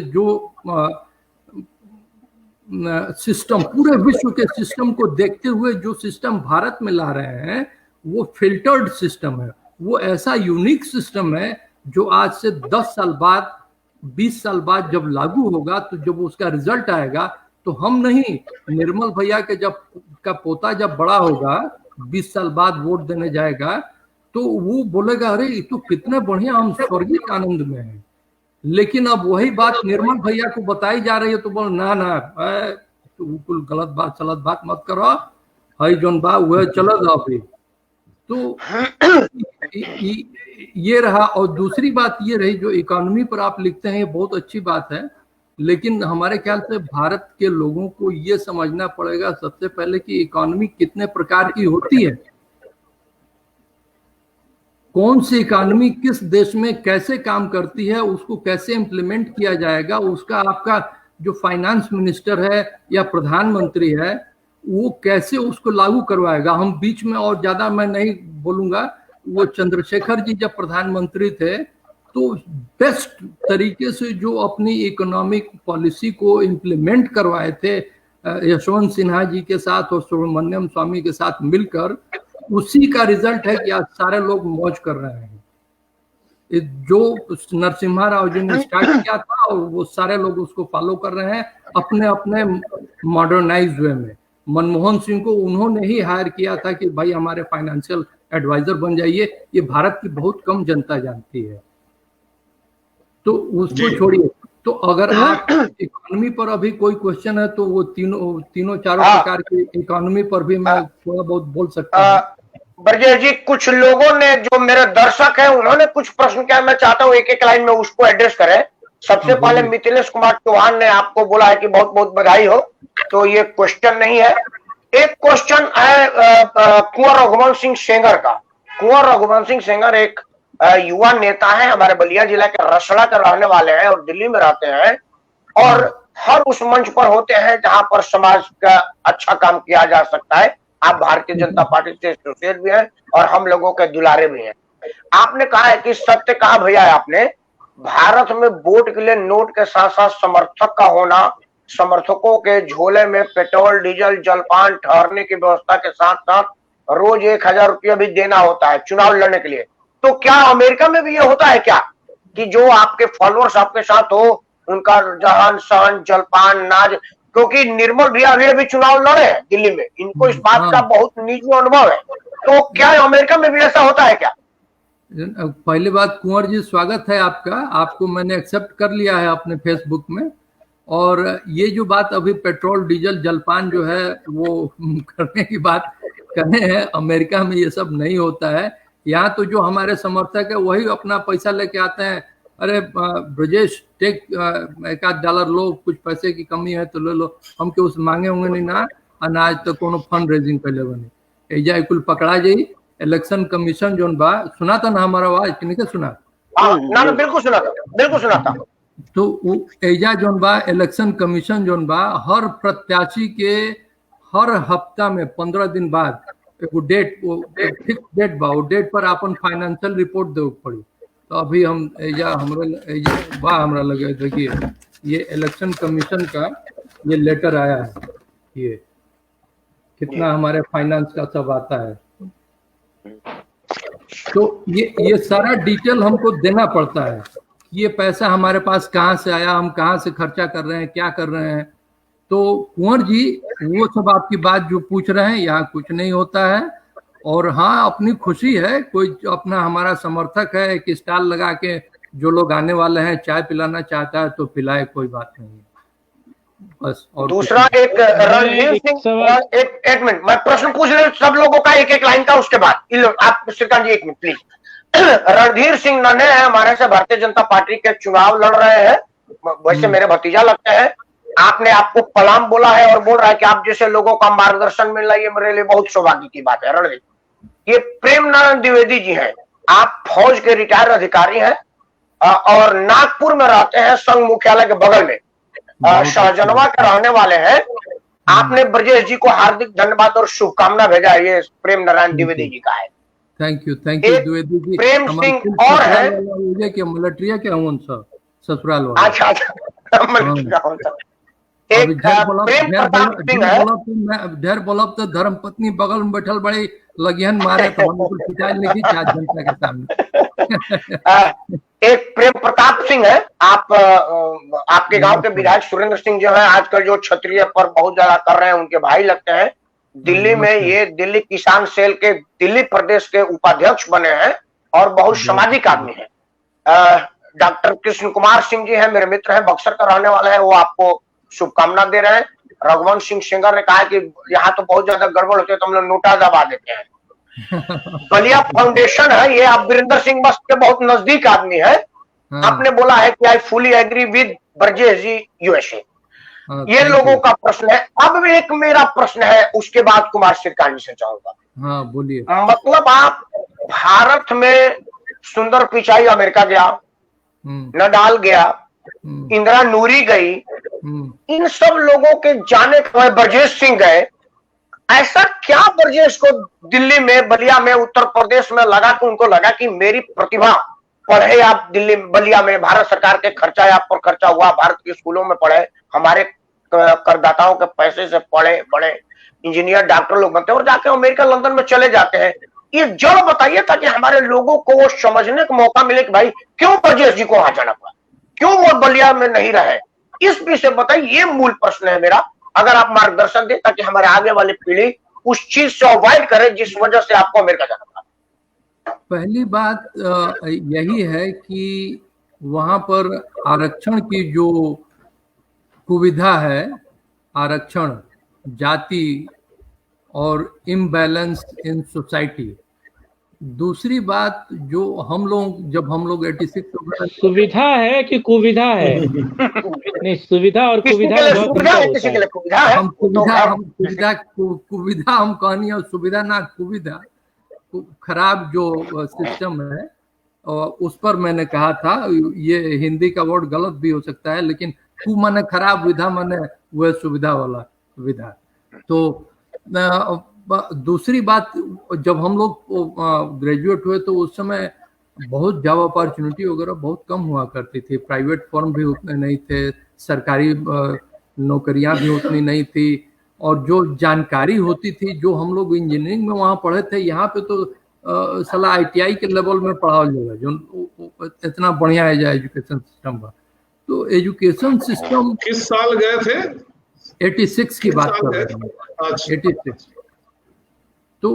जो सिस्टम, पूरे विश्व के सिस्टम को देखते हुए जो सिस्टम भारत में ला रहे हैं वो फिल्टर्ड सिस्टम है। वो ऐसा यूनिक सिस्टम है जो आज से 10 साल बाद 20 साल बाद जब लागू होगा तो जब उसका रिजल्ट आएगा तो हम नहीं, निर्मल भैया के जब का पोता जब बड़ा होगा 20 साल बाद वोट देने जाएगा तो वो बोलेगा अरे ये तो कितने बढ़िया, हम स्वर्गीय आनंद में हैं। लेकिन अब वही बात निर्मल भैया को बताई जा रही है तो बोल ना ना तो बिल्कुल गलत बात सलत बात मत करो, हई जोन बा वह चलत अभी। तो ये रहा। और दूसरी बात ये रही जो इकोनॉमी पर आप लिखते हैं, ये बहुत अच्छी बात है, लेकिन हमारे ख्याल से भारत के लोगों को ये समझना पड़ेगा सबसे पहले कि इकोनॉमी कितने प्रकार की होती है, कौन सी इकोनॉमी किस देश में कैसे काम करती है, उसको कैसे इम्प्लीमेंट किया जाएगा। उसका आपका जो फाइनेंस मिनिस्टर है या प्रधानमंत्री है वो कैसे उसको लागू करवाएगा। हम बीच में, और ज्यादा मैं नहीं बोलूंगा, वो चंद्रशेखर जी जब प्रधानमंत्री थे तो बेस्ट तरीके से जो अपनी इकोनॉमिक पॉलिसी को इम्प्लीमेंट करवाए थे यशवंत सिन्हा जी के साथ और सुब्रमण्यम स्वामी के साथ मिलकर, उसी का रिजल्ट है कि आज सारे लोग मौज कर रहे हैं। जो नरसिम्हा राव जी ने स्टार्ट किया था और वो सारे लोग उसको फॉलो कर रहे हैं अपने अपने मॉडर्नाइज वे में। मनमोहन सिंह को उन्होंने ही हायर किया था कि भाई हमारे फाइनेंशियल एडवाइजर बन जाइए, ये भारत की बहुत कम जनता जानती है। तो उसको छोड़िए, तो अगर आप इकोनॉमी पर अभी कोई क्वेश्चन है तो वो तीनों चारों प्रकार की इकोनॉमी पर भी मैं थोड़ा बहुत बोल सकता हूँ। ब्रजेश जी, कुछ लोगों ने, जो मेरे दर्शक हैं, उन्होंने कुछ प्रश्न किया, मैं चाहता हूँ एक एक लाइन में उसको एड्रेस करें। सबसे पहले मिथिलेश कुमार चौहान ने आपको बोला है कि बहुत बहुत बधाई हो, तो ये क्वेश्चन नहीं है। एक क्वेश्चन है कुंवर रघुवंश सिंह सेंगर का। कुंवर रघुवंश सिंह सेंगर एक युवा नेता है, हमारे बलिया जिला के रसड़ा के रहने वाले हैं और दिल्ली में रहते हैं, और हर उस मंच पर होते हैं जहां पर समाज का अच्छा काम किया जा सकता है। आप भारतीय जनता पार्टी से एसोसिएट भी हैं और हम लोगों के दुलारे भी हैं। आपने कहा है कि सत्य कहा भैया आपने, भारत में वोट के लिए नोट के साथ साथ समर्थक का होना, समर्थकों के झोले में पेट्रोल डीजल जलपान ठहरने की व्यवस्था के साथ साथ रोज 1000 रुपया भी देना होता है चुनाव लड़ने के लिए। तो क्या अमेरिका में भी ये होता है क्या कि जो आपके फॉलोअर्स आपके साथ हो उनका जहान सहन जलपान नाज, क्योंकि निर्मल भैया अभी चुनाव लड़े हैं दिल्ली में, इनको इस बात का बहुत निजी अनुभव है, तो क्या अमेरिका में भी ऐसा होता है क्या? पहली बात कुंवर जी, स्वागत है आपका, आपको मैंने एक्सेप्ट कर लिया है अपने फेसबुक में। और ये जो बात अभी पेट्रोल डीजल जलपान जो है वो करने की बात कहे हैं, अमेरिका में ये सब नहीं होता है। यहाँ तो जो हमारे समर्थक है वही अपना पैसा लेके आते हैं, अरे ब्रजेश टेक $1 लो, कुछ पैसे की कमी है तो ले लो, हम क्यों मांगे होंगे नहीं ना अनाज, तो कोनो फंड रेजिंग कर ले बने एजा कुल पकड़ा जाई। इलेक्शन कमीशन जो बा, सुना था ना हमारा आवाज कि नहीं सुना? ना बिल्कुल सुना था, बिल्कुल सुना था। तो एजा जोन बा इलेक्शन कमीशन जोन बा हर प्रत्याशी के हर हफ्ता में 15 दिन बाद एगो डेट, वो फिक्स डेट बा, वो डेट पर अपन फाइनेंशियल रिपोर्ट देवे पड़ी। तो अभी हम एजा हमरा लगे देखिए ये इलेक्शन कमीशन का ये लेटर आया है, ये कितना हमारे फाइनेंस का सब आता है। तो ये सारा डिटेल हमको देना पड़ता है, ये पैसा हमारे पास कहाँ से आया, हम कहाँ से खर्चा कर रहे हैं, क्या कर रहे हैं। तो कुंवर जी वो सब आपकी बात जो पूछ रहे हैं, यहाँ कुछ नहीं होता है। और हाँ, अपनी खुशी है, कोई अपना हमारा समर्थक है, एक स्टॉल लगा के जो लोग आने वाले हैं चाय पिलाना चाहता है तो पिलाए, कोई बात नहीं बस। और दूसरा एक रणधीर सिंह, एक मिनट मैं प्रश्न पूछ रहा हूं सब लोगों का, एक एक लाइन का, उसके बाद आप श्रीकांत जी एक मिनट प्लीज। रणधीर सिंह नन्हे हैं हमारे से, भारतीय जनता पार्टी के चुनाव लड़ रहे हैं, वैसे मेरे भतीजा लगते हैं। आपने आपको कलाम बोला है और बोल रहा है कि आप जैसे लोगों का मार्गदर्शन मिल रहा है, ये मेरे लिए बहुत सौभाग्य की बात है। रणधीर, ये प्रेम नारायण द्विवेदी जी हैं, आप फौज के रिटायर्ड अधिकारी हैं और नागपुर में रहते हैं, संघ मुख्यालय के बगल में, शाहजनवा के रहने वाले हैं। आपने ब्रजेश जी को हार्दिक धन्यवाद और शुभकामना भेजा है, ये प्रेम नारायण द्विवेदी जी का है। Thank you Dwivedi ji. प्रेम सिंह और है मलट्रिया के हूँ ससुराल वाला। अच्छा एक प्रेम प्रताप सिंह है, ढेर बोलब तो धर्म पत्नी बगल में बैठल बड़ी लगियन मारे तो हम बिल्कुल पिटाई लिखी 4 जनता के सामने। एक प्रेम प्रताप सिंह है, आप आपके गांव के विधायक सुरेंद्र सिंह जो है आजकल जो क्षत्रिय पर बहुत ज्यादा कर रहे हैं, उनके भाई लगते हैं। दिल्ली में ये दिल्ली किसान सेल के दिल्ली प्रदेश के उपाध्यक्ष बने हैं और बहुत सामाजिक आदमी है। डॉक्टर कृष्ण कुमार सिंह जी हैं, मेरे मित्र हैं, बक्सर का रहने वाले हैं, वो आपको शुभकामना दे रहे हैं। रघुवंश सिंह सेंगर ने कहा कि यहाँ तो बहुत ज्यादा गड़बड़ होती है तो हम लोग नोटा दबा देते हैं। बलिया फाउंडेशन है, ये आप वीरेंद्र सिंह बस के बहुत नजदीक आदमी है। आपने बोला है कि I fully agree with Brajesh ji USA. ये लोगों का प्रश्न है। अब एक मेरा प्रश्न है, उसके बाद कुमार श्रीकांत जी से चाहूंगा। हाँ बोलिए। मतलब आप भारत में सुंदर पिचाई अमेरिका गया, नडाल गया, इंदिरा नूरी गई, इन सब लोगों के जाने के बाद ब्रजेश सिंह गए। ऐसा क्या ब्रजेश को दिल्ली में, बलिया में, उत्तर प्रदेश में लगा कि उनको लगा कि मेरी प्रतिभा, पढ़े आप दिल्ली बलिया में, भारत सरकार के खर्चा आप पर खर्चा हुआ, भारत के स्कूलों में पढ़े, हमारे करदाताओं के पैसे से पढ़े, बड़े इंजीनियर डॉक्टर लोग बनते हैं और जाके अमेरिका लंदन में चले जाते हैं। ये जड़ बताइए ताकि हमारे लोगों को वो समझने का मौका मिले कि भाई क्यों ब्रजेश जी को वहां जाना पड़ा, क्यों वो बलिया में नहीं रहे। इस विषय बताइए, ये मूल प्रश्न है मेरा। अगर आप मार्गदर्शन दें ताकि हमारे आगे वाली पीढ़ी उस चीज से अवॉइड करे जिस वजह से आपको अमेरिका जाना पड़ा। पहली बात यही है कि वहां पर आरक्षण की जो कुविधा है, आरक्षण, जाति और इम्बैलेंस इन सोसाइटी। दूसरी बात जो जब हम लोग 86 सुविधा है कि कुविधा है? नहीं, सुविधा और कुविधा हम कहनी है, सुविधा ना कुविधा, खराब जो सिस्टम है उस पर मैंने कहा था। ये हिंदी का वर्ड गलत भी हो सकता है, लेकिन कु माने खराब, विधा माने वह सुविधा वाला विधा। तो दूसरी बात, जब हम लोग ग्रेजुएट हुए तो उस समय बहुत जॉब अपॉर्चुनिटी वगैरह बहुत कम हुआ करती थी, प्राइवेट फर्म भी उतने नहीं थे, सरकारी नौकरियां भी उतनी नहीं थी, और जो जानकारी होती थी, जो हम लोग इंजीनियरिंग में वहाँ पढ़े थे, यहाँ पे तो साला ITI के लेवल में पढ़ाया जाएगा, जो इतना बढ़िया है एजुकेशन सिस्टम का। तो एजुकेशन सिस्टम। किस साल गए थे? 86 की बात कर रहे हैं, 86। तो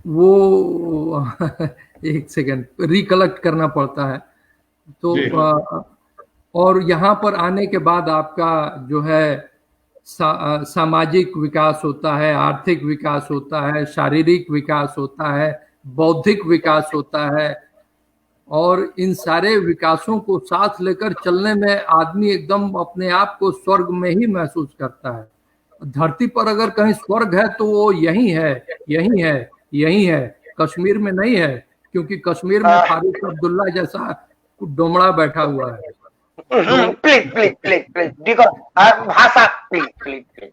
वो एक सेकंड रिकलेक्ट करना पड़ता है। तो और यहाँ पर आने के बाद आपका जो है सामाजिक विकास होता है, आर्थिक विकास होता है, शारीरिक विकास होता है, बौद्धिक विकास होता है, और इन सारे विकासों को साथ लेकर चलने में आदमी एकदम अपने आप को स्वर्ग में ही महसूस करता है। धरती पर अगर कहीं स्वर्ग है तो वो यही है, यही है, यही है, कश्मीर में नहीं है, क्योंकि कश्मीर में फारूक अब्दुल्ला जैसा डोमड़ा बैठा हुआ है।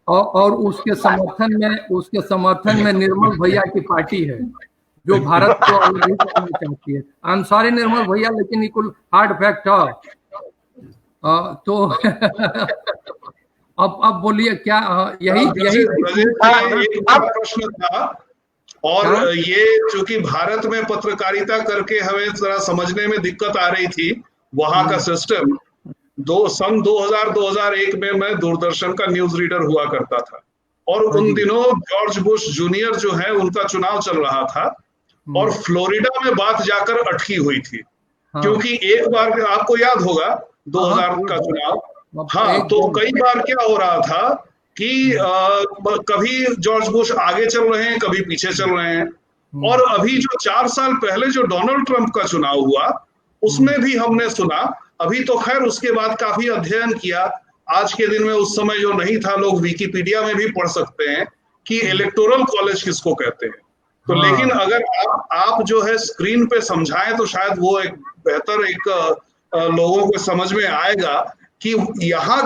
और उसके समर्थन में निर्मल भैया की पार्टी है जो भारत को अलग करना चाहती है। आई एम सॉरी निर्मल भैया, लेकिन ये कुल हार्ड फैक्ट है। तो अब बोलिए क्या यही एक प्रश्न था। और ये चूंकि भारत में पत्रकारिता करके हमें जरा समझने में दिक्कत आ रही थी वहां का सिस्टम। सन 2000-2001 में मैं दूरदर्शन का न्यूज रीडर हुआ करता था और उन दिनों जॉर्ज बुश जूनियर जो है उनका चुनाव चल रहा था और फ्लोरिडा में बात जाकर अटकी हुई थी। क्योंकि एक बार आपको याद होगा 2000 का चुनाव, तो कई बार क्या हो रहा था कि कभी जॉर्ज बुश आगे चल रहे हैं, कभी पीछे चल रहे हैं। और अभी जो 4 साल पहले जो डोनाल्ड ट्रंप का चुनाव हुआ उसमें भी हमने सुना, अभी तो खैर उसके बाद काफी अध्ययन किया, आज के दिन में, उस समय जो नहीं था, लोग विकिपीडिया में भी पढ़ सकते हैं कि इलेक्टोरल कॉलेज किसको कहते हैं। तो लेकिन अगर आप जो है स्क्रीन पे समझाएं तो शायद वो एक बेहतर लोगों को समझ में आएगा कि यहाँ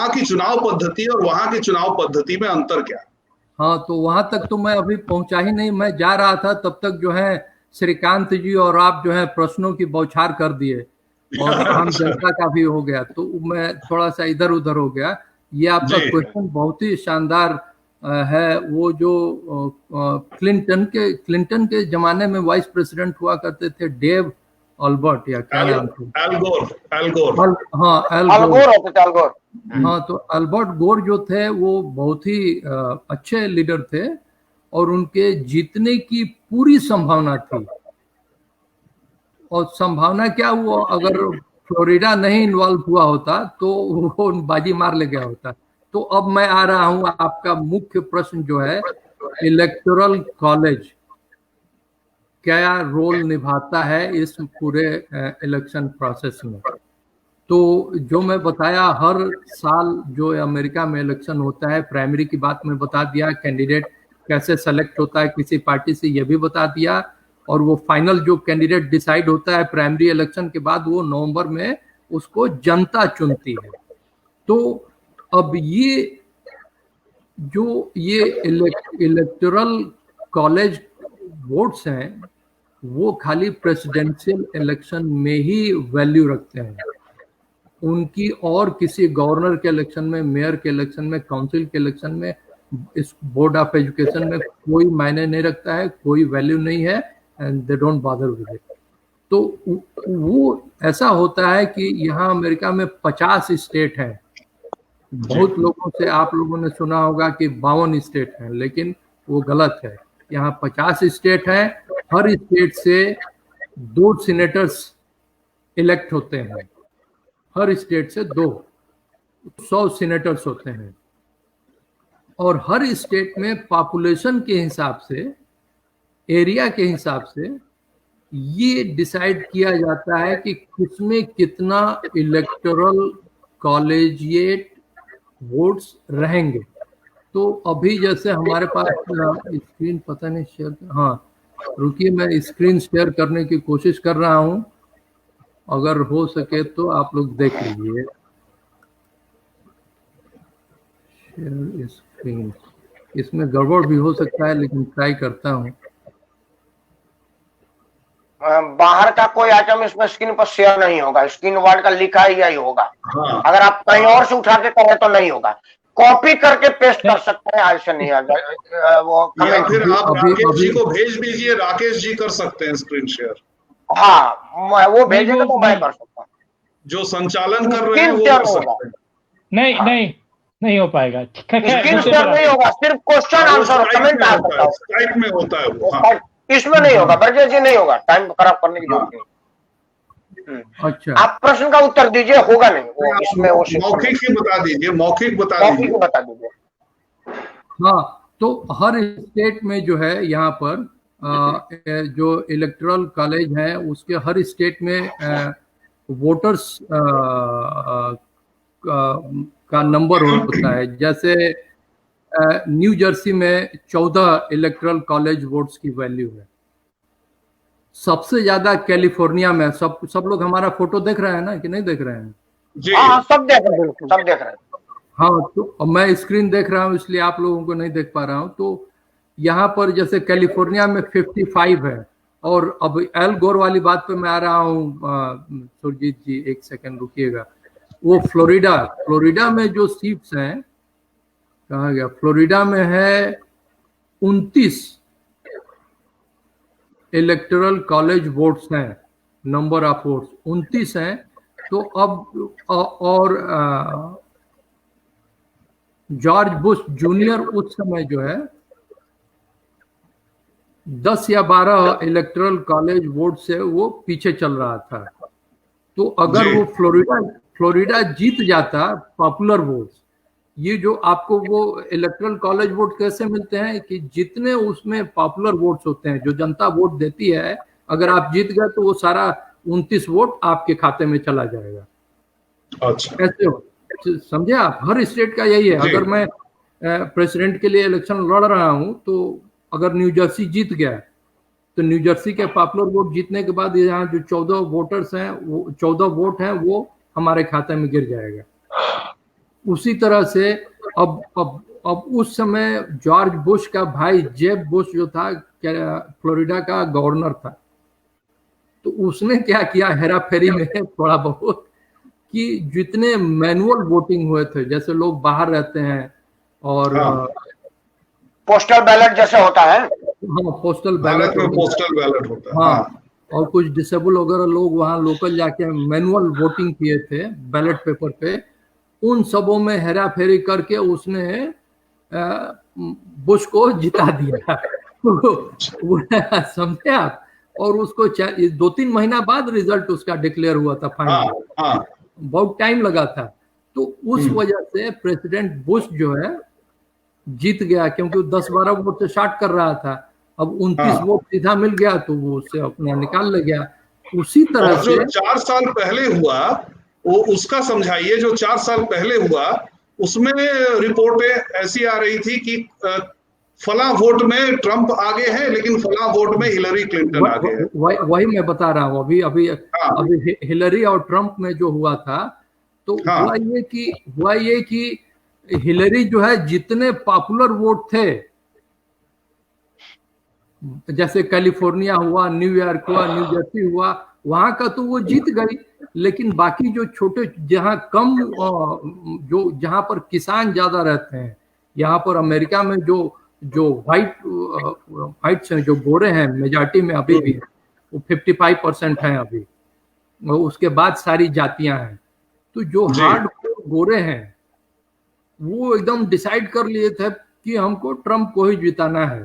की चुनाव पद्धति और वहां की चुनाव पद्धति में अंतर क्या है। हाँ, तो वहां तक तो मैं अभी पहुंचा ही नहीं, मैं जा रहा था तब तक जो है श्रीकांत जी और आप जो है प्रश्नों की बौछार कर दिए और आम जनता का भी हो गया, तो मैं थोड़ा सा इधर उधर हो गया। ये आपका क्वेश्चन बहुत ही शानदार है। वो जो क्लिंटन के जमाने में वाइस प्रेसिडेंट हुआ करते थे, डेव अल्बर्ट या क्या नाम था, एल गोर। हाँ, एल गोर। हाँ, तो अल्बर्ट गोर जो थे वो बहुत ही अच्छे लीडर थे और उनके जीतने की पूरी संभावना थी। और संभावना क्या, वो अगर फ्लोरिडा नहीं इन्वॉल्व हुआ होता तो वो बाजी मार ले गया होता। तो अब मैं आ रहा हूं, आपका मुख्य प्रश्न जो है इलेक्टोरल कॉलेज क्या रोल निभाता है इस पूरे इलेक्शन प्रोसेस में। तो जो मैं बताया, हर साल जो अमेरिका में इलेक्शन होता है, प्राइमरी की बात में बता दिया, कैंडिडेट कैसे सेलेक्ट होता है किसी पार्टी से, ये भी बता दिया, और वो फाइनल जो कैंडिडेट डिसाइड होता है प्राइमरी इलेक्शन के बाद, वो नवंबर में उसको जनता चुनती है। तो अब ये जो ये इलेक्टोरल कॉलेज वोट्स हैं वो खाली प्रेसिडेंशियल इलेक्शन में ही वैल्यू रखते हैं, उनकी और किसी गवर्नर के इलेक्शन में, मेयर के इलेक्शन में, काउंसिल के इलेक्शन में, इस बोर्ड ऑफ एजुकेशन में कोई मायने नहीं रखता है, कोई वैल्यू नहीं है, and they don't bother with it. तो वो ऐसा होता है कि यहाँ अमेरिका में 50 स्टेट हैं। बहुत लोगों से आप लोगों ने सुना होगा कि 52 स्टेट हैं, लेकिन वो गलत है। यहाँ 50 स्टेट हैं, हर स्टेट से 2 सीनेटर्स इलेक्ट होते हैं, हर स्टेट से 100 सीनेटर्स होते हैं। और हर स्टेट में पॉपुलेशन के हिसाब से, एरिया के हिसाब से ये डिसाइड किया जाता है कि किसमें कितना इलेक्टोरल कॉलेजिएट वोट्स रहेंगे। तो अभी जैसे हमारे पास स्क्रीन पता नहीं शेयर, हाँ रुकिए, मैं स्क्रीन शेयर करने की कोशिश कर रहा हूं, अगर हो सके तो आप लोग देख लीजिए शेयर स्क्रीन। इसमें गड़बड़ भी हो सकता है, लेकिन ट्राई करता हूं। बाहर का कोई आइटम इसमें स्क्रीन पर शेयर नहीं होगा, स्क्रीन वर्ड का लिखा ही होगा। अगर आप कहीं और से उठा के करें तो नहीं होगा, कॉपी करके पेस्ट कर सकते हैं, ऐसे नहीं आ वो कमेंट। फिर आप राकेश जी को भेज दीजिए, राकेश जी कर सकते हैं स्क्रीन शेयर। हाँ, वो भेजेंगे तो मैं कर सकता हूँ, जो संचालन कर रहे हैं वो कर सकते हैं। नहीं हो पाएगा, स्क्रीन शेयर नहीं होगा, सिर्फ क्वेश्चन आंसर कमेंट आ सकता है, स्काइप में होता है वो। इसमें नहीं होगा, ब्रजेश जी नहीं होगा, टाइम खराब करने की जरूरत नहीं। अच्छा, आप प्रश्न का उत्तर दीजिए, होगा नहीं वो इसमें, वो मौखिक ही बता दीजिए, मौखिक बता दीजिए। हाँ, तो हर स्टेट में जो है यहाँ पर जो इलेक्टोरल कॉलेज है उसके हर स्टेट में वोटर्स का नंबर होता है। जैसे न्यू जर्सी में 14 इलेक्टोरल कॉलेज वोट्स की वैल्यू है। सबसे ज्यादा कैलिफोर्निया में, सब लोग हमारा फोटो देख रहे हैं ना, कि नहीं देख रहे हैं? जी सब देख रहे हैं, सब देख रहे हैं। हाँ, तो मैं स्क्रीन देख रहा हूँ, इसलिए आप लोगों को नहीं देख पा रहा हूँ। तो यहाँ पर जैसे कैलिफोर्निया में 55 है। और अब एल गोर वाली बात पे मैं आ रहा हूँ, सुरजीत जी एक सेकंड रुकिएगा। वो फ्लोरिडा में जो सीट्स हैं, कहा गया फ्लोरिडा में है 29 इलेक्टोरल कॉलेज वोट्स हैं, नंबर ऑफ वोट्स 29 हैं। तो अब और जॉर्ज बुश जूनियर उस समय जो है 10 या 12 इलेक्टोरल कॉलेज वोट से वो पीछे चल रहा था। तो अगर वो फ्लोरिडा जीत जाता, पॉपुलर वोट्स, ये जो आपको वो इलेक्टोरल कॉलेज वोट कैसे मिलते हैं कि जितने उसमें पॉपुलर वोट्स होते हैं, जो जनता वोट देती है, अगर आप जीत गए तो वो सारा 29 वोट आपके खाते में चला जाएगा। अच्छा, ऐसे हो, समझे आप? हर स्टेट का यही है। अगर मैं प्रेसिडेंट के लिए इलेक्शन लड़ रहा हूं, तो अगर न्यू जर्सी जीत गया तो न्यू जर्सी के पॉपुलर वोट जीतने के बाद यहाँ जो 14 वोटर्स हैं, वो 14 वोट हैं, वो हमारे खाते में गिर जाएगा। उसी तरह से अब उस समय जॉर्ज बुश का भाई जेब बुश जो था, फ्लोरिडा का गवर्नर था, तो उसने क्या किया हेरा फेरी में थोड़ा बहुत, कि जितने मैनुअल वोटिंग हुए थे, जैसे लोग बाहर रहते हैं और पोस्टल बैलेट जैसे होता है, हाँ पोस्टल बैलेट होता है, हाँ, और कुछ डिसेबल वगैरह लोग वहाँ लोकल जाके मैनुअल वोटिंग किए थे बैलेट पेपर पे, उन सबों में हेरा फेरी करके उसने बुश को जिता दिया। समझे आप? और उसको 2-3 महीना बाद रिजल्ट उसका डिक्लेयर हुआ था फाइनल, बहुत टाइम लगा था। तो उस वजह से प्रेसिडेंट बुश जो है जीत गया, क्योंकि 10-12 वोट से स्टार्ट कर रहा था। अब 29 वोट सीधा मिल गया तो वो उससे अपना निकाल ले गया। उसी तरह से जो 4 साल पहले हुआ वो उसका समझाइए। जो 4 साल पहले हुआ उसमें रिपोर्टें ऐसी आ रही थी कि फला वोट में ट्रंप आगे है, लेकिन फला वोट में हिलरी क्लिंटन आगे है। वही मैं बता रहा हूँ। अभी हिलरी और ट्रंप में जो हुआ था, तो हुआ ये कि हिलरी जो है, जितने पॉपुलर वोट थे, जैसे कैलिफोर्निया हुआ, न्यूयॉर्क हुआ, न्यू जर्सी हुआ, वहां का तो वो जीत गई। लेकिन बाकी जो छोटे, जहां कम, जहां पर किसान ज्यादा रहते हैं, यहाँ पर अमेरिका में जो व्हाइट्स हैं, जो गोरे हैं, मेजॉरिटी में अभी भी वो 55% है अभी, उसके बाद सारी जातियां हैं। तो जो हार्ड गोरे हैं वो एकदम डिसाइड कर लिए थे कि हमको ट्रंप को ही जिताना है।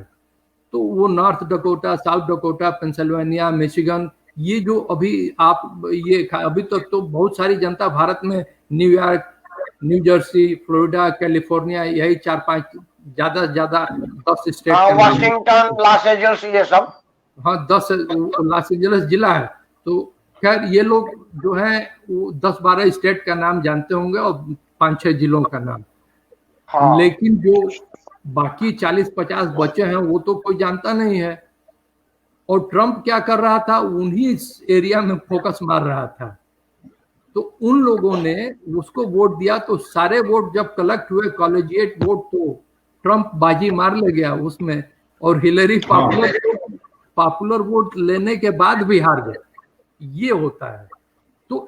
तो वो north Dakota, south Dakota, Pennsylvania, Michigan, ये जो अभी तक तो बहुत सारी जनता भारत में New York, new Jersey, Florida, California, यही 4-5 ज्यादा 10 स्टेट, वाशिंगटन, लॉस एंजल्स, ये सब, हाँ 10 लॉस एंजल्स जिला है। तो खैर ये लोग जो है वो 10-12 स्टेट का नाम जानते होंगे और 5-6 जिलों का नाम। हाँ। लेकिन जो बाकी 40-50 बचे हैं वो तो कोई जानता नहीं है। और ट्रंप क्या कर रहा था, उन्हीं एरिया में फोकस मार रहा था। तो उन लोगों ने उसको वोट दिया, तो सारे वोट जब कलेक्ट हुए, कॉलेजिएट वोट, तो ट्रंप बाजी मार ले गया उसमें, और हिलरी पॉपुलर वोट लेने के बाद भी हार गए। ये होता है। तो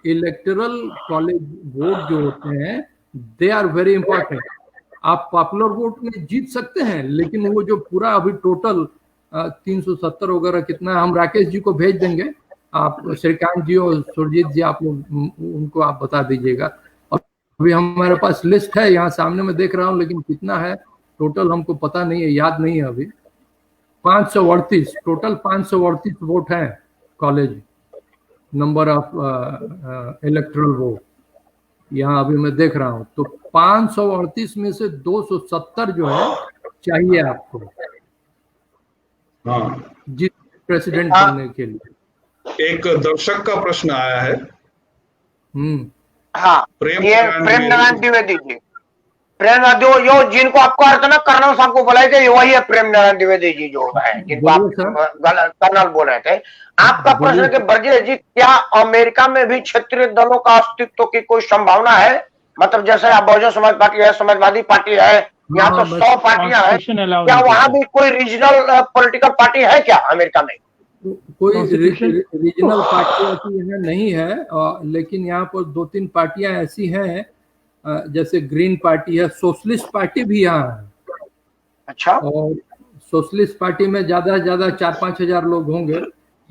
इलेक्टोरल कॉलेज वोट जो होते हैं, दे आर वेरी इंपॉर्टेंट। आप पॉपुलर वोट में जीत सकते हैं, लेकिन वो जो पूरा अभी टोटल 370 वगैरह कितना, हम राकेश जी को भेज देंगे, आप श्रीकांत जी और सुरजीत जी, आप लोग उनको आप बता दीजिएगा। और अभी हमारे पास लिस्ट है यहाँ सामने में देख रहा हूँ, लेकिन कितना है टोटल हमको पता नहीं है, याद नहीं है अभी। 538 टोटल 538 वोट हैं college, number of electoral vote यहाँ अभी मैं देख रहा हूँ। तो 538 में से 270 जो है चाहिए आपको जिस प्रेसिडेंट बनने के लिए। एक दर्शक का प्रश्न आया है। हाँ, प्रेम नारायण द्विवेदी जी, जो जिनको आपको अर्थ ना कर्नल साहब को बुलाए थे, वही है प्रेम नारायण द्विवेदी जी जो है, जिनको आप कर्नल बोल रहे थे। आपका प्रश्न कि ब्रजेश जी, क्या अमेरिका में भी क्षेत्रीय दलों का अस्तित्व की कोई संभावना है? मतलब जैसे आप बहुजन समाज पार्टी है, समाजवादी पार्टी है, यहाँ तो 100 पार्टियां हैं, क्या वहां भी कोई रीजनल पॉलिटिकल पार्टी है क्या अमेरिका में? कोई रीजनल पार्टी ऐसी यहाँ नहीं है, लेकिन यहाँ पर 2-3 पार्टियां ऐसी हैं, जैसे ग्रीन पार्टी है, सोशलिस्ट पार्टी भी यहाँ है। अच्छा। और सोशलिस्ट पार्टी में ज्यादा से ज्यादा 4-5 हजार लोग होंगे।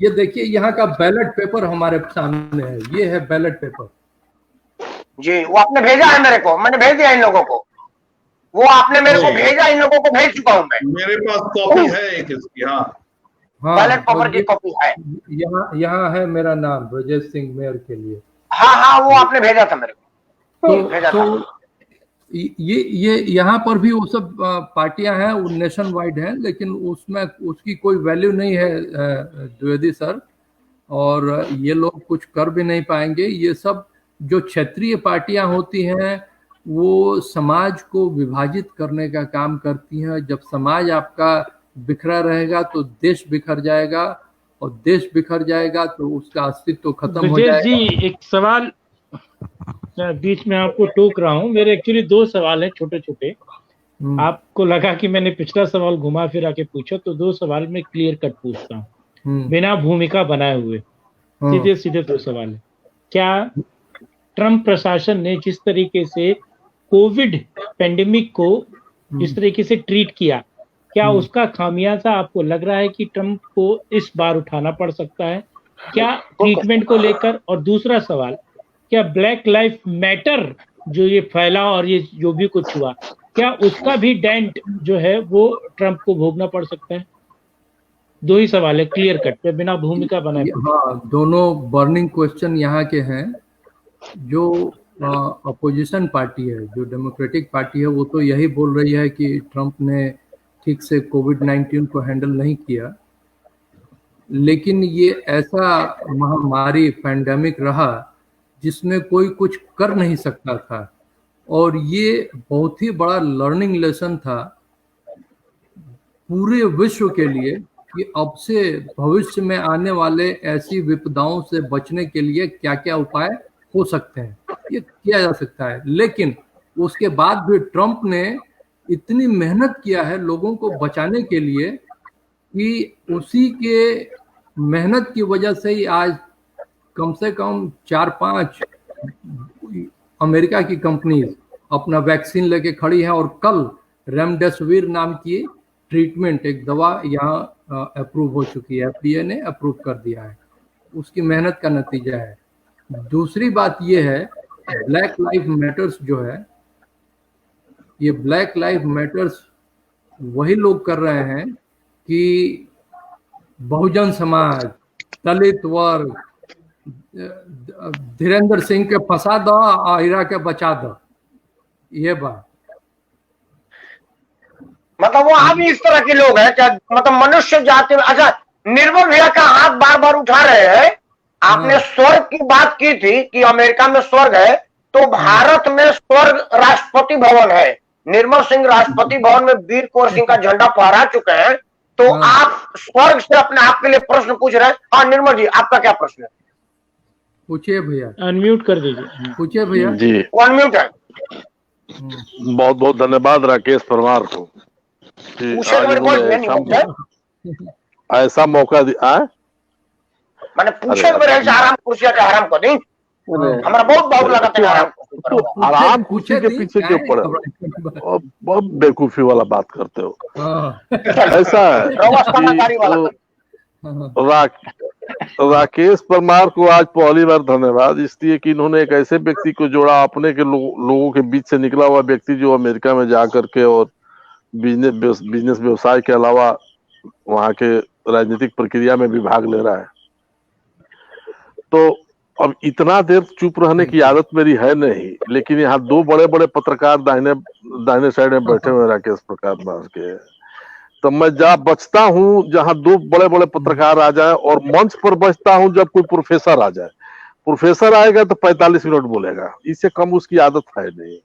ये देखिए यहाँ का बैलेट पेपर हमारे सामने है, ये है बैलेट पेपर जी। वो आपने भेजा है मेरे को, मैंने भेज दिया इन लोगों को, वो आपने मेरे को भेजा, इन लोगों को भेज चुका हूँ मैं। मेरे पास कॉपी है एक इसकी। हाँ बैलेट पेपर की कॉपी है यहाँ है मेरा नाम ब्रजेश सिंह मेयर के लिए। हाँ, वो आपने भेजा था मेरे को। तो ये यहाँ पर भी वो सब पार्टियां हैं, वो नेशन वाइड हैं, लेकिन उसमें उसकी कोई वैल्यू नहीं है द्विवेदी सर, और ये लोग कुछ कर भी नहीं पाएंगे। ये सब जो क्षेत्रीय पार्टियां होती हैं वो समाज को विभाजित करने का काम करती हैं। जब समाज आपका बिखरा रहेगा तो देश बिखर जाएगा, और देश बिखर जाएगा तो उसका अस्तित्व खत्म हो जाएगा। जी एक सवाल बीच में आपको टोक रहा हूँ, मेरे एक्चुअली 2 सवाल हैं छोटे छोटे। आपको लगा कि मैंने पिछला सवाल घुमा फिरा के पूछा, तो 2 सवाल में क्लियर कट पूछता हूँ बिना भूमिका बनाए हुए। सीधे सीधे 2 सवाल है। क्या ट्रम्प प्रशासन ने जिस तरीके से कोविड पेंडेमिक को इस तरीके से ट्रीट किया, क्या उसका खामियाजा आपको लग रहा है कि ट्रम्प को इस बार उठाना पड़ सकता है क्या ट्रीटमेंट को लेकर? और दूसरा सवाल, क्या ब्लैक लाइफ मैटर जो ये फैला और ये जो भी कुछ हुआ, क्या उसका भी डेंट जो है वो ट्रम्प को भोगना पड़ सकता है? 2 ही सवाल है, क्लियर कट पे, बिना भूमिका बनाए। हाँ, दोनों बर्निंग क्वेश्चन यहाँ के हैं। जो अपोजिशन पार्टी है, जो डेमोक्रेटिक पार्टी है, वो तो यही बोल रही है कि ट्रम्प ने ठीक से कोविड-19 को हैंडल नहीं किया, लेकिन ये ऐसा महामारी पैंडेमिक रहा जिसमें कोई कुछ कर नहीं सकता था, और ये बहुत ही बड़ा लर्निंग लेसन था पूरे विश्व के लिए कि अब से भविष्य में आने वाले ऐसी विपदाओं से बचने के लिए क्या क्या उपाय हो सकते हैं, ये किया जा सकता है। लेकिन उसके बाद भी ट्रम्प ने इतनी मेहनत किया है लोगों को बचाने के लिए कि उसी के मेहनत की वजह से ही आज कम से कम 4-5 अमेरिका की कंपनीज अपना वैक्सीन लेके खड़ी हैं, और कल रेमडेसिविर नाम की ट्रीटमेंट, एक दवा यहाँ अप्रूव हो चुकी है, FDA ने अप्रूव कर दिया है, उसकी मेहनत का नतीजा है। दूसरी बात ये है, ब्लैक लाइफ मैटर्स जो है, ये ब्लैक लाइफ मैटर्स वही लोग कर रहे हैं कि बहुजन समाज, दलित वर्ग, धीरेन्द्र सिंह के फंसा दो, आहिरा के बचा दो, ये बात। मतलब वो आप इस तरह के लोग हैं क्या? मतलब मनुष्य जाति में। अच्छा, निर्मल भैया का हाथ बार बार उठा रहे हैं। आपने स्वर्ग की बात की थी कि अमेरिका में स्वर्ग है, तो भारत में स्वर्ग राष्ट्रपति भवन है। निर्मल सिंह राष्ट्रपति भवन में वीर कुंवर सिंह का झंडा फहरा चुके हैं, तो आप स्वर्ग से अपने आप के लिए प्रश्न पूछ रहे हैं। हाँ निर्मल जी, आपका क्या प्रश्न है? पूछिए भैया। अनम्यूट कर दीजिए। पूछिए भैया जी, अनम्यूट है। बहुत बहुत धन्यवाद राकेश परमार को, ऐसा मौका दिया। मैंने पूछे आराम कुर्सिया के आराम को नहीं, हमारा बहुत लगा था। आराम कुर्सी के पीछे क्यों पड़े? बहुत बेवकूफी वाला बात करते हो। ऐसा है, राकेश परमार को आज पहली बार धन्यवाद इसलिए कि इन्होंने एक ऐसे व्यक्ति को जोड़ा, अपने के लोगों के बीच से निकला हुआ व्यक्ति जो अमेरिका में जा करके और बिजनेस व्यवसाय के अलावा वहां के राजनीतिक प्रक्रिया में भी भाग ले रहा है। तो अब इतना देर चुप रहने की आदत मेरी है नहीं, लेकिन यहाँ 2 बड़े बड़े पत्रकार दाहिने साइड में बैठे हुए राकेश प्रकाश के, तो मैं बचता हूँ जहाँ 2 बड़े बड़े पत्रकार आ जाए, और मंच पर बचता हूँ जब कोई प्रोफेसर आ जाए। प्रोफेसर आएगा तो 45 मिनट बोलेगा, इससे कम उसकी आदत है नहीं।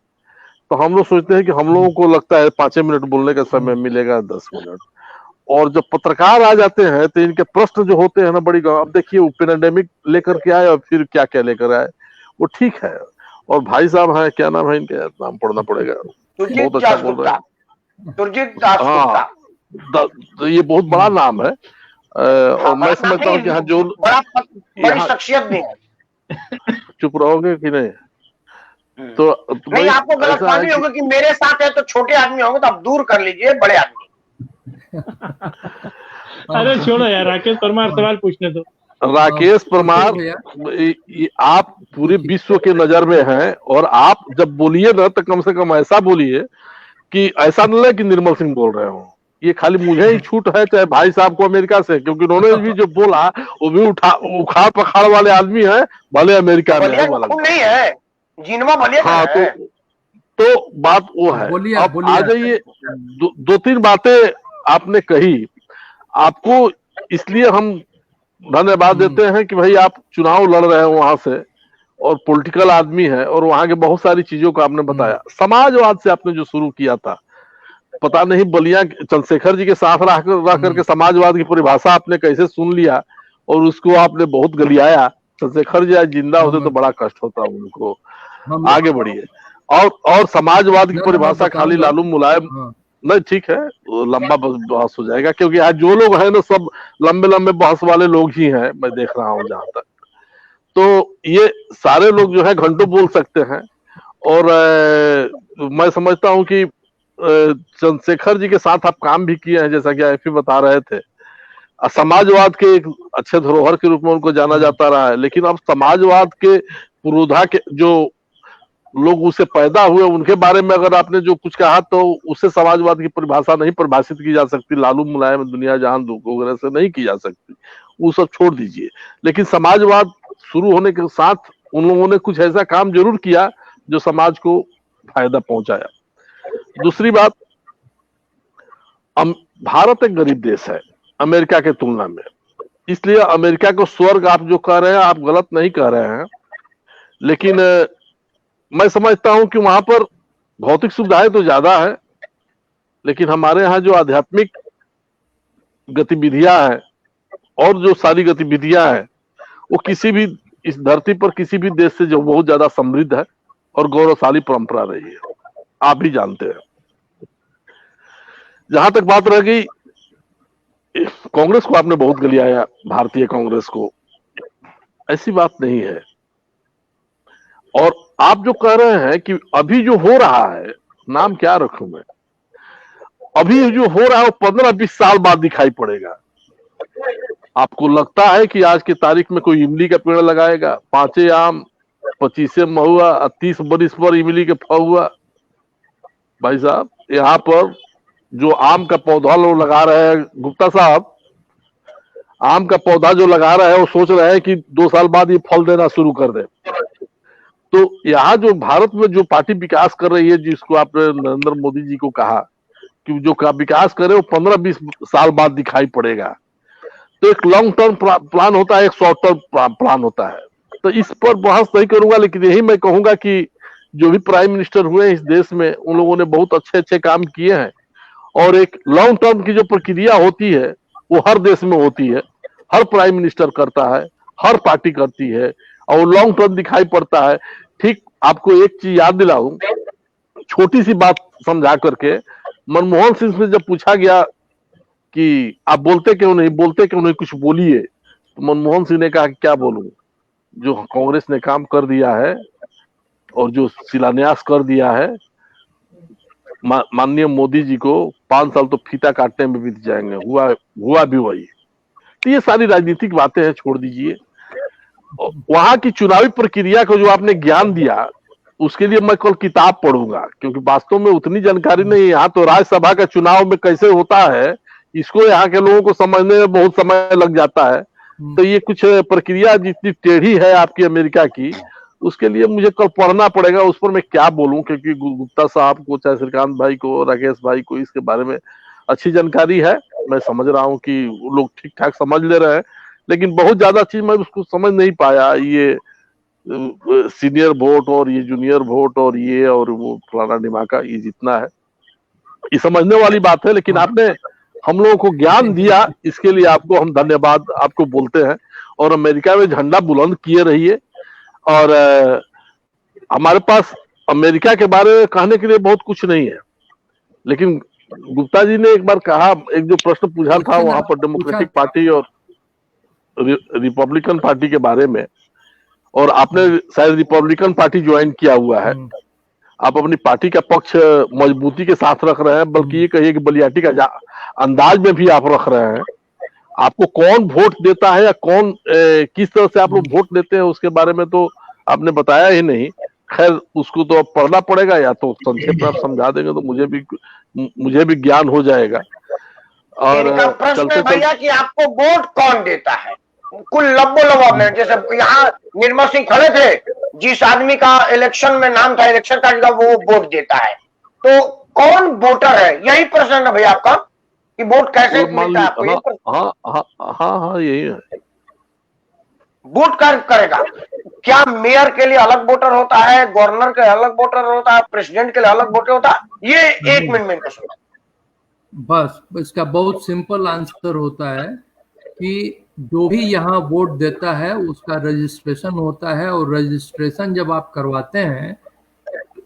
तो हम लोग सोचते हैं कि हम लोगों को लगता है 5 मिनट बोलने का समय मिलेगा, 10 मिनट। और जब पत्रकार आ जाते हैं तो इनके प्रश्न जो होते हैं ना, बड़ी, अब देखिए वो पेंडेमिक लेकर के आए और फिर क्या क्या लेकर आए, वो ठीक है। और भाई साहब हैं, क्या नाम है इनके, नाम पढ़ना पड़ेगा, बहुत अच्छा बोल रहे हैं। हाँ, ये बहुत बड़ा नाम है। और मैं समझता हूँ कि हाँ जो बड़ी शख्सियत भी है। चुप रहोगे कि नहीं? तो नहीं, आपको गलतफहमी होगी कि मेरे साथ है तो छोटे आदमी होंगे, तो आप दूर कर लीजिए बड़े आदमी। अरे छोड़ो यार, राकेश परमार सवाल पूछने दो। राकेश परमार, आप पूरे विश्व के नजर में हैं, और आप जब बोलिए ना तो कम से कम ऐसा बोलिए कि ऐसा न लगे कि निर्मल सिंह बोल रहे हो। ये खाली मुझे ही छूट है, चाहे भाई साहब को अमेरिका से, क्योंकि उन्होंने भी जो बोला वो भी उखाड़ पखाड़ वाले आदमी है, भले अमेरिका में है वाला नहीं है, जिनवा बलिया। हाँ, तो बात वो है। अब आ जाइए, दो तीन बातें आपने कही, आपको इसलिए हम धन्यवाद देते हैं कि भाई आप चुनाव लड़ रहे हैं वहां से, और पॉलिटिकल आदमी है, और वहां के बहुत सारी चीजों को आपने बताया। समाजवाद से आपने जो शुरू किया था, पता नहीं बलिया चंद्रशेखर जी के साथ रह करके समाजवाद की परिभाषा आपने कैसे सुन लिया, और उसको आपने बहुत गलियाया। चंद्रशेखर जी आज जिंदा होते तो बड़ा कष्ट होता उनको। आगे बढ़िए। और समाजवाद की परिभाषा खाली लालू मुलायम नहीं, ठीक है, लंबा बहस हो जाएगा, क्योंकि आज जो लोग हैं ना सब लंबे लंबे बहस वाले लोग ही हैं, मैं देख रहा हूं जहां तक। तो ये सारे लोग जो है घंटों बोल सकते हैं, और मैं समझता हूं कि चंद्रशेखर जी के साथ आप काम भी किए हैं, जैसा कि आप बता रहे थे। समाजवाद के एक अच्छे धरोहर के रूप में उनको जाना जाता रहा है, लेकिन अब समाजवाद के पुरोधा के जो लोग उसे पैदा हुए, उनके बारे में अगर आपने जो कुछ कहा तो उससे समाजवाद की परिभाषा नहीं परिभाषित की जा सकती, लालू मुलायम दुनिया जहान वगैरह से नहीं की जा सकती, वो सब छोड़ दीजिए। लेकिन समाजवाद शुरू होने के साथ उन लोगों ने कुछ ऐसा काम जरूर किया जो समाज को फायदा पहुंचाया। दूसरी बात, भारत एक गरीब देश है अमेरिका के तुलना में, इसलिए अमेरिका को स्वर्ग आप जो कह रहे हैं आप गलत नहीं कह रहे हैं, लेकिन मैं समझता हूं कि वहां पर भौतिक सुविधाएं तो ज्यादा है, लेकिन हमारे यहाँ जो आध्यात्मिक गतिविधियां हैं और जो सारी गतिविधियां हैं वो किसी भी इस धरती पर किसी भी देश से जो बहुत ज्यादा समृद्ध है और गौरवशाली परंपरा रही है, आप भी जानते हैं। जहां तक बात रह गई, कांग्रेस को आपने बहुत गलियाया, भारतीय कांग्रेस को, ऐसी बात नहीं है। और आप जो कह रहे हैं कि अभी जो हो रहा है, नाम क्या रखूं मैं, अभी जो हो रहा है वो 15-20 साल बाद दिखाई पड़ेगा। आपको लगता है कि आज की तारीख में कोई इमली का पेड़ लगाएगा, 5 आम 25 महुआ 30 बरिस पर इमली के फहुआ? भाई साहब, यहाँ पर जो आम का पौधा लोग लगा रहे हैं, गुप्ता साहब, आम का पौधा जो लगा रहे हैं वो सोच रहे हैं कि 2 साल बाद ये फल देना शुरू कर दे। तो यहाँ जो भारत में जो पार्टी विकास कर रही है, जिसको आपने नरेंद्र मोदी जी को कहा कि जो का विकास करे वो 15-20 साल बाद दिखाई पड़ेगा। तो एक लॉन्ग टर्म प्लान होता है, एक शॉर्ट टर्म प्लान होता है। तो इस पर बहस नहीं करूंगा, लेकिन यही मैं कहूंगा कि जो भी प्राइम मिनिस्टर हुए इस देश में, उन लोगों ने बहुत अच्छे अच्छे काम किए हैं, और एक लॉन्ग टर्म की जो प्रक्रिया होती है वो हर देश में होती है, हर प्राइम मिनिस्टर करता है, हर पार्टी करती है, और लॉन्ग टर्म दिखाई पड़ता है। ठीक, आपको एक चीज याद दिलाऊं, छोटी सी बात समझा करके, मनमोहन सिंह से जब पूछा गया कि आप बोलते क्यों नहीं, कुछ बोलिए, तो मनमोहन सिंह ने कहा कि क्या बोलूं, जो कांग्रेस ने काम कर दिया है और जो शिलान्यास कर दिया है, माननीय मोदी जी को 5 साल तो फीता काटने में बीत जाएंगे, हुआ भी वही। तो ये सारी राजनीतिक बातें हैं, छोड़ दीजिए। वहां की चुनावी प्रक्रिया को जो आपने ज्ञान दिया, उसके लिए मैं कल किताब पढ़ूंगा, क्योंकि वास्तव में उतनी जानकारी नहीं है। यहाँ तो राज्यसभा का चुनाव में कैसे होता है, इसको यहाँ के लोगों को समझने में बहुत समय लग जाता है। तो ये कुछ प्रक्रिया जितनी टेढ़ी है आपकी अमेरिका की, उसके लिए मुझे कल पढ़ना पड़ेगा। उस पर मैं क्या बोलूं, क्योंकि गुप्ता साहब को, चाहे श्रीकांत भाई को, राकेश भाई को इसके बारे में अच्छी जानकारी है। मैं समझ रहा हूं कि वो लोग ठीक ठाक समझ ले रहे हैं, लेकिन बहुत ज्यादा चीज मैं उसको समझ नहीं पाया। ये सीनियर वोट और ये जूनियर वोट और ये और वो फलाना ढिमाका, ये जितना है ये समझने वाली बात है, लेकिन आपने हम लोगों को ज्ञान दिया, इसके लिए आपको हम धन्यवाद आपको बोलते हैं। और अमेरिका में झंडा बुलंद किए रहिए। और हमारे पास अमेरिका के बारे में कहने के लिए बहुत कुछ नहीं है, लेकिन गुप्ता जी ने एक बार कहा, एक जो प्रश्न पूछा था वहां पर डेमोक्रेटिक पार्टी और रिपब्लिकन पार्टी के बारे में, और आपने शायद रिपब्लिकन पार्टी ज्वाइन किया हुआ है, आप अपनी पार्टी का पक्ष मजबूती के साथ रख रहे हैं, बल्कि ये कहिए कि बलियाटी का अंदाज में भी आप रख रहे हैं। आपको कौन वोट देता है या कौन किस तरह से आप लोग वोट देते हैं उसके बारे में तो आपने बताया ही नहीं। खैर उसको तो अब पढ़ना पड़ेगा, या तो संक्षेप में आप समझा देंगे तो मुझे भी ज्ञान हो जाएगा। और प्रश्न है भैया कि आपको वोट कौन देता है? कुल लब्बो में, जैसे यहाँ निर्मल सिंह खड़े थे, जिस आदमी का इलेक्शन में नाम था, इलेक्शन कार्ड का, वो वोट देता है, तो कौन वोटर है? यही प्रश्न है भैया आपका कि वोट कैसे मिलता है आपको? हाँ यही है। वोट करेगा क्या? मेयर के लिए अलग वोटर होता है, गवर्नर के अलग वोटर होता है, प्रेसिडेंट के लिए अलग वोटर होता है? ये एक मिनट में प्रश्न। बस इसका बहुत सिंपल आंसर होता है कि जो भी यहाँ वोट देता है उसका रजिस्ट्रेशन होता है, और रजिस्ट्रेशन जब आप करवाते हैं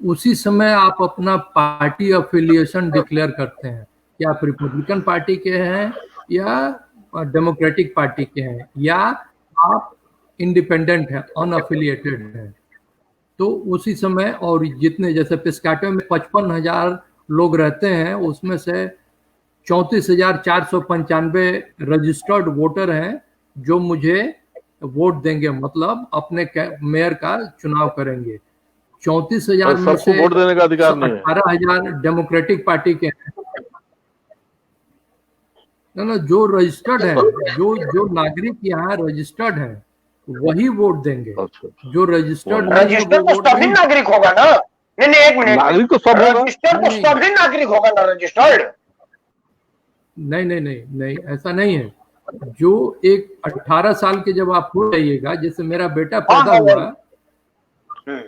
उसी समय आप अपना पार्टी अफिलिएशन डिक्लेयर करते हैं कि आप रिपब्लिकन पार्टी के हैं या डेमोक्रेटिक पार्टी के हैं, या आप इंडिपेंडेंट है, अनअफिलिएटेड है। तो उसी समय, और जितने जैसे पिस्काटो में 55,000 लोग रहते हैं, उसमें से 34,495 रजिस्टर्ड वोटर हैं जो मुझे वोट देंगे, मतलब अपने मेयर का चुनाव करेंगे। 34,000 में से वोट देने का अधिकार नहीं है। 18,000 डेमोक्रेटिक पार्टी के हैं ना, जो रजिस्टर्ड है, जो नागरिक यहाँ रजिस्टर्ड है वही वोट देंगे। जो रजिस्टर्ड तो सभी नागरिक होगा ना? नहीं, एक मिनट, नागरिक तो सब होगा, रजिस्टर्ड तो सभी नागरिक होगा ना रजिस्टर्ड? नहीं, ऐसा नहीं है। जो एक 18 साल के जब आप हो जाइएगा, जैसे मेरा बेटा पैदा हुआ,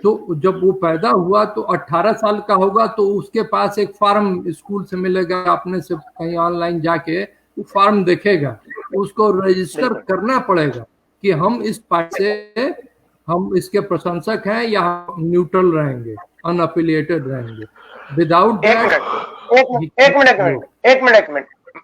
तो जब वो पैदा हुआ तो 18 साल का होगा, तो उसके पास एक फॉर्म स्कूल से मिलेगा, अपने से कहीं ऑनलाइन जाके वो फॉर्म देखेगा, उसको रजिस्टर करना पड़ेगा कि हम इस पार्टी से, हम इसके प्रशंसक हैं या न्यूट्रल रहेंगे, अनअफिलिएटेड रहेंगे। विदाउट एक मिनट,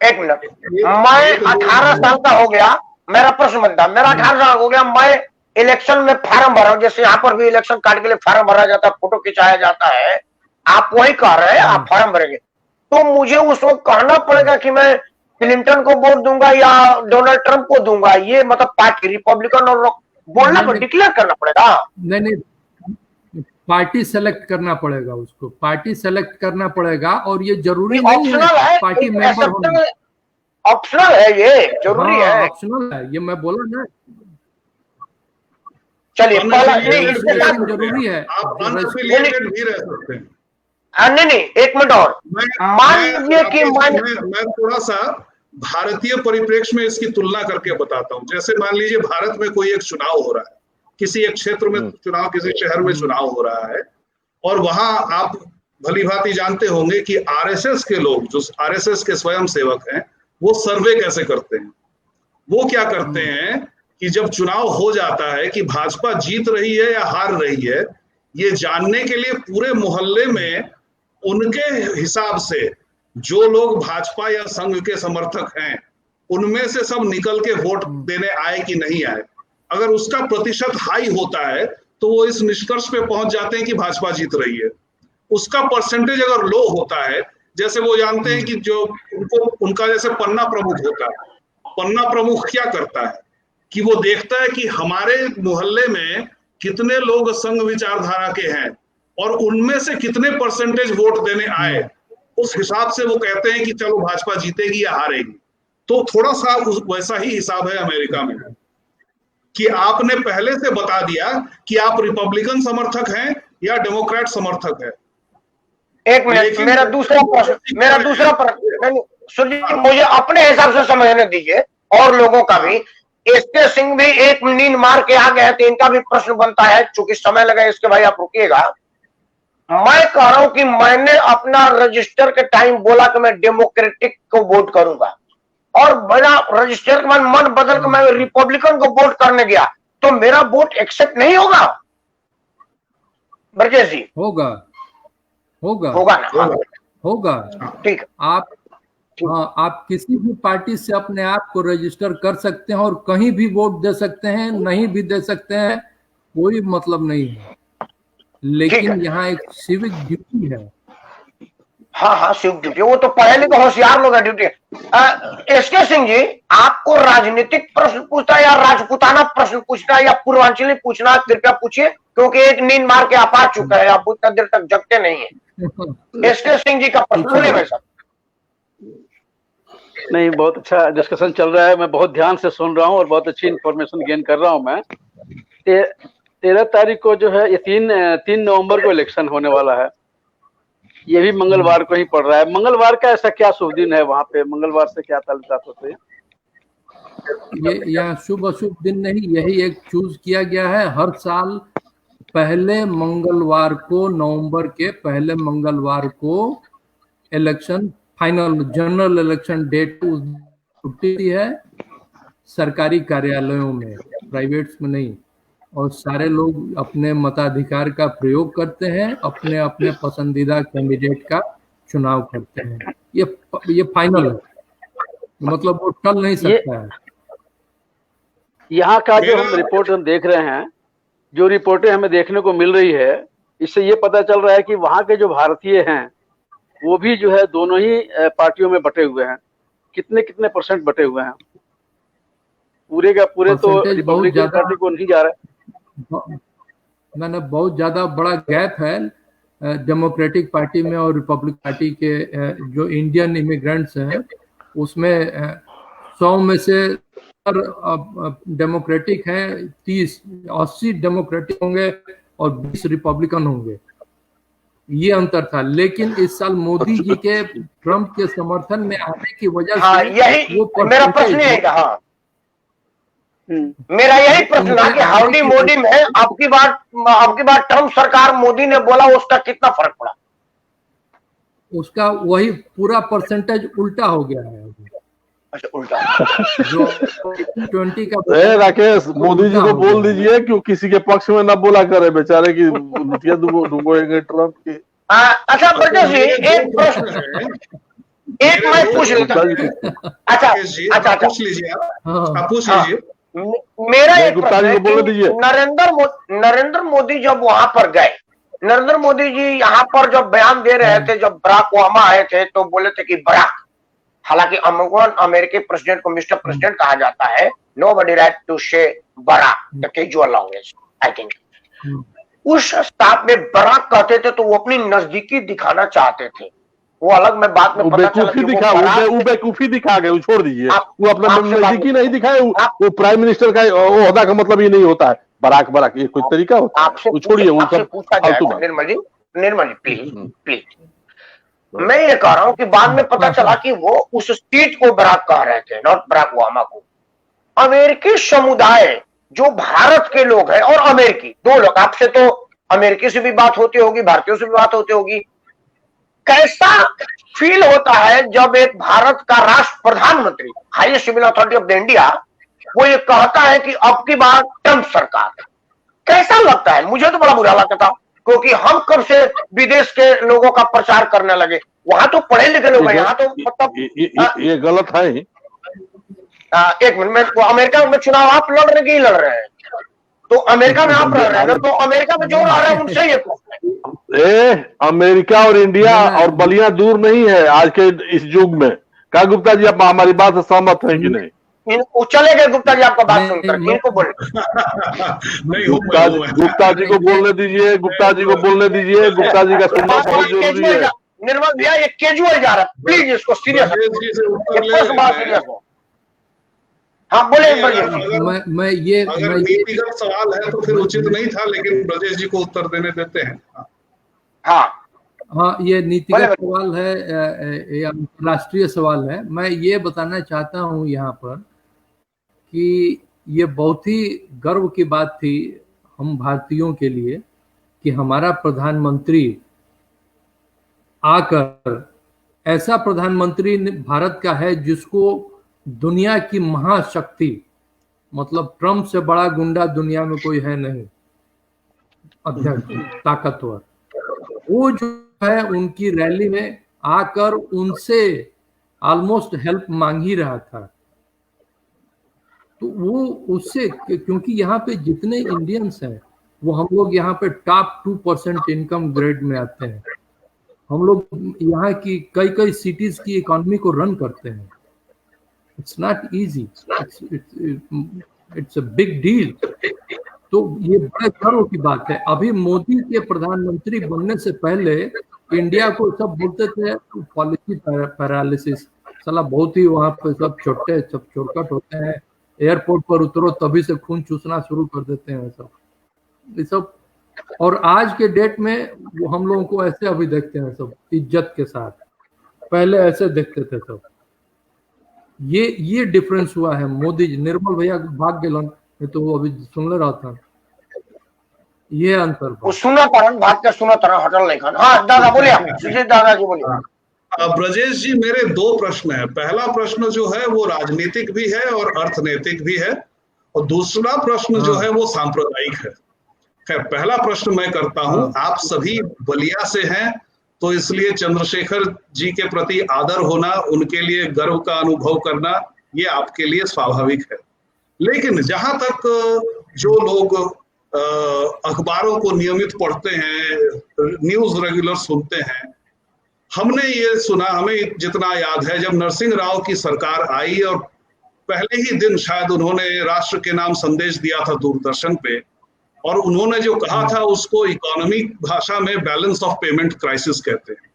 मैं 18 साल का हो गया, मेरा प्रश्न बनता, मेरा 18 साल हो गया, मैं इलेक्शन में फार्म भरा, जैसे यहाँ पर भी इलेक्शन कार्ड के लिए फार्म भरा जाता है, फोटो खिंचाया जाता है, आप वही कह रहे हैं, आप फार्म भरेंगे, तो मुझे उस वक्त कहना पड़ेगा कि मैं क्लिंटन को वोट दूंगा या डोनाल्ड ट्रंप को दूंगा? ये मतलब पार्टी रिपब्लिकन और बोलना पर डिक्लेयर करना पड़ेगा? नहीं, पार्टी सेलेक्ट करना पड़ेगा, उसको पार्टी सेलेक्ट करना पड़ेगा, और ये जरूरी नहीं है पार्टी मेंबर होना, ऑप्शनल है, ये जरूरी है, ऑप्शनल है, ये मैं बोला ना। चलिए, जरूरी है, आप अनअफिलिएटेड भी रह सकते हैं। नहीं, एक मिनट और, मान लीजिए कि मैं थोड़ा सा भारतीय परिप्रेक्ष्य में इसकी तुलना करके बताता हूं। जैसे मान लीजिए भारत में कोई एक चुनाव हो रहा है, किसी एक क्षेत्र में चुनाव, किसी शहर में चुनाव हो रहा है, और वहां आप भली भांति जानते होंगे कि आरएसएस के लोग, जो आरएसएस के स्वयं सेवक हैं, वो सर्वे कैसे करते हैं। वो क्या करते हैं कि जब चुनाव हो जाता है कि भाजपा जीत रही है या हार रही है, ये जानने के लिए पूरे मोहल्ले में उनके हिसाब से जो लोग भाजपा या संघ के समर्थक हैं, उनमें से सब निकल के वोट देने आए कि नहीं आए। अगर उसका प्रतिशत हाई होता है तो वो इस निष्कर्ष पे पहुंच जाते हैं कि भाजपा जीत रही है। उसका परसेंटेज अगर लो होता है, जैसे वो जानते हैं कि जो उनका जैसे पन्ना प्रमुख होता है, पन्ना प्रमुख क्या करता है कि वो देखता है कि हमारे मोहल्ले में कितने लोग संघ विचारधारा के हैं और उनमें से कितने परसेंटेज वोट देने आए, उस हिसाब से वो कहते हैं कि चलो भाजपा जीतेगी या हारेगी। तो थोड़ा सा वैसा ही हिसाब है अमेरिका में कि आपने पहले से बता दिया कि आप रिपब्लिकन समर्थक हैं या डेमोक्रेट समर्थक है। एक मिनट, मेरा दूसरा प्रश्न सुनिए, मुझे अपने हिसाब से समझने दीजिए, और लोगों का भी। एसके सिंह भी एक नींद मार के आ गए, तो इनका भी प्रश्न बनता है, चूंकि समय लगा इसके भाई, आप रुकिएगा। मैं कह रहा हूं कि मैंने अपना रजिस्टर के टाइम बोला कि मैं डेमोक्रेटिक को वोट करूंगा, और मेरा रजिस्टर का मन बदल के मैं रिपब्लिकन को वोट करने गया, तो मेरा वोट एक्सेप्ट नहीं होगा? ब्रजेश जी, होगा ना? होगा। ठीक, आप हाँ, आप किसी भी पार्टी से अपने आप को रजिस्टर कर सकते हैं और कहीं भी वोट दे सकते हैं, नहीं भी दे सकते हैं, कोई मतलब नहीं है। लेकिन यहाँ एक सिविक ड्यूटी है। हाँ हाँ, सिविक ड्यूटी, वो तो पढ़े लिखे होशियार लोग है ड्यूटी। एसके सिंह जी, आपको राजनीतिक प्रश्न पूछना या राजपूताना प्रश्न पूछना या पूर्वांचली पूछना, कृपया पूछिए, क्योंकि एक नींद मार के आप आ चुका है, आप उतना देर तक जगते नहीं है। एसके सिंह जी का प्रश्न है वैसा। नहीं, बहुत अच्छा डिस्कशन चल रहा है, मैं बहुत ध्यान से सुन रहा हूँ और बहुत अच्छी इंफॉर्मेशन गेन कर रहा हूँ मैं। 13 तारीख को जो है, ये 3 नवंबर को इलेक्शन होने वाला है, ये भी मंगलवार को ही पड़ रहा है। मंगलवार का ऐसा क्या शुभ दिन है वहाँ पे, मंगलवार से क्या ताल्लुकात होते हैं? ये यहाँ शुभ अशुभ दिन नहीं, यही एक चूज किया गया है। हर साल पहले मंगलवार को, नवंबर के पहले मंगलवार को election, final general election date छुट्टी है सरकारी कार्यालयों में, प्राइवेट्स में नहीं। और सारे लोग अपने मताधिकार का प्रयोग करते हैं, अपने अपने पसंदीदा कैंडिडेट का चुनाव करते हैं। ये फाइनल है, मतलब वो टल नहीं सकता है। यहाँ का जो हम रिपोर्ट हम देख रहे हैं, जो रिपोर्टें हमें देखने को मिल रही है, इससे ये पता चल रहा है कि वहाँ के जो भारतीय हैं वो भी जो है दोनों ही पार्टियों में बटे हुए हैं। कितने कितने % बटे हुए हैं? पूरे का पूरे तो रिपब्लिकन पार्टी को नहीं जा रहा है। मैंने बहुत ज्यादा बड़ा गैप है डेमोक्रेटिक पार्टी में और रिपब्लिक पार्टी के। जो इंडियन इमिग्रेंट्स हैं उसमें 100 में से डेमोक्रेटिक हैं, 80 डेमोक्रेटिक होंगे और 20 रिपब्लिकन होंगे, ये अंतर था। लेकिन इस साल मोदी जी के ट्रंप के समर्थन में आने की वजह से यही मेरा प्रश्न है। मेरा यही प्रश्न था कि हाउडी मोदी में आपकी बात ट्रंप सरकार मोदी ने बोला, उसका कितना फर्क पड़ा? उसका वही पूरा परसेंटेज उल्टा हो गया है। अच्छा, उल्टा जो 20 का। राकेश, मोदी जी को बोल दीजिए कि किसी के पक्ष में ना बोला करे, बेचारे की लुटिया डुबोएंगे ट्रंप की। अच्छा ब्रजेश जी, एक प्रश्न एक मैं पूछ लेता हूँ। अच्छा पूछ लीजिए, आप पूछ लीजिए। मेरा एक प्रश्न है कि नरेंद्र मोदी जब वहां पर गए, नरेंद्र मोदी जी यहाँ पर जब बयान दे रहे थे, जब बराक ओबामा आए थे तो बोले थे कि बराक, हालांकि अमेरिकी प्रेसिडेंट को मिस्टर प्रेसिडेंट कहा जाता है, nobody right to say Barack, the casual language I think. उस स्टाफ में बराक कहते थे तो वो अपनी नजदीकी दिखाना चाहते थे। वो अलग में बात में पता चला कि वो बेवकूफी दिखा गए, वो छोड़ दीजिए, वो अपना नजदीकी नहीं दिखाए। वो प्राइम मिनिस्टर का ओहदा का मतलब ये नहीं होता है। बराक ये कोई तरीका होता है? वो छोड़िए, वो सब निर्मल जी प्लीज। मैं ये कह रहा हूं कि बाद में पता चला कि वो उस सीट को बराक कह रहे थे, नॉट बराक ओबामा को। अमेरिकी समुदाय जो भारत के लोग हैं और अमेरिकी, दो लोग, आपसे तो अमेरिकी से भी बात होती होगी, भारतीयों से भी बात होती होगी, कैसा फील होता है जब एक भारत का राष्ट्र प्रधानमंत्री, highest civil authority of the India, वो ये कहता है कि अब की बार ट्रंप सरकार? कैसा लगता है? मुझे तो बड़ा बुरा लगता था, क्योंकि हम कब से विदेश के लोगों का प्रचार करने लगे। वहां तो पढ़े लिखे लोग हैं, यहाँ तो मतलब ये गलत है। एक मिनट में, तो अमेरिका में चुनाव आप लड़ रहे कि लड़ रहे हैं? तो अमेरिका में आप रह रहे हैं, तो अमेरिका में जो रह रहे हैं उनसे ये अमेरिका और इंडिया और बलियां दूर नहीं है आज के इस युग में। क्या गुप्ता जी, आप हमारी बात से सहमत हैं कि नहीं? चले गए गुप्ता जी आपका बात सुनकर, इनको बोले। गुप्ता जी को बोलने दीजिए, गुप्ता जी को बोलने दीजिए, गुप्ता जी का सुनना बहुत जरूरी है। निर्मल भैया, ये कैजुअल जा रहा है, प्लीज इसको सीरियस हो। हाँ बोले। मैं ये नीतिगत सवाल है तो फिर उचित नहीं था, लेकिन ब्रजेश जी को उत्तर देने देते हैं। हाँ, ये नीतिगत सवाल है या राष्ट्रीय सवाल है। मैं ये बताना चाहता हूँ यहाँ पर कि ये बहुत ही गर्व की बात थी हम भारतीयों के लिए कि हमारा प्रधानमंत्री आकर, ऐसा प्रधानमंत्री भारत का है जिसको दुनिया की महाशक्ति, मतलब ट्रंप से बड़ा गुंडा दुनिया में कोई है नहीं, अध्यक्ष ताकतवर, वो जो है उनकी रैली में आकर उनसे ऑलमोस्ट हेल्प मांग ही रहा था। तो वो उससे, क्योंकि यहाँ पे जितने इंडियंस हैं वो हम लोग यहाँ पे टॉप 2% इनकम ग्रेड में आते हैं। हम लोग यहाँ की कई कई सिटीज की इकोनॉमी को रन करते हैं। It's not easy, it's a big deal. तो ये बड़े गर्व की बात है। अभी मोदी के प्रधानमंत्री बनने से पहले इंडिया को सब बोलते थे पॉलिसी पैरालिसिस, साला बहुत ही वहां पे सब चोरकट होते हैं, एयरपोर्ट पर उतरो तभी से खून चूसना शुरू कर देते हैं ये सब। और आज के डेट में वो हम लोगों को ऐसे अभी देखते हैं सब इज्जत के साथ, पहले ऐसे देखते थे सब। ये डिफरेंस हुआ है। मोदी जी, निर्मल भैया भाग गए तो वो अभी सुन ले रहा था, ये अंतर वो सुना तरह भाग के सुना तरह हटल नहीं खान। हाँ दादा बोलिए, सुजीत दादाजी बोलिए। ब्रजेश जी, मेरे दो प्रश्न है। पहला प्रश्न जो है वो राजनीतिक भी है और अर्थनैतिक भी है, और दूसरा प्रश्न जो है वो सांप्रदायिक है। खैर, पहला प्रश्न मैं करता हूं, आप सभी बलिया से हैं तो इसलिए चंद्रशेखर जी के प्रति आदर होना, उनके लिए गर्व का अनुभव करना, ये आपके लिए स्वाभाविक है। लेकिन जहां तक जो लोग अखबारों को नियमित पढ़ते हैं, न्यूज रेगुलर सुनते हैं, हमने ये सुना, हमें जितना याद है, जब नरसिंह राव की सरकार आई और पहले ही दिन शायद उन्होंने राष्ट्र के नाम संदेश दिया था दूरदर्शन पे, और उन्होंने जो कहा था उसको इकोनॉमिक भाषा में बैलेंस ऑफ पेमेंट क्राइसिस कहते हैं।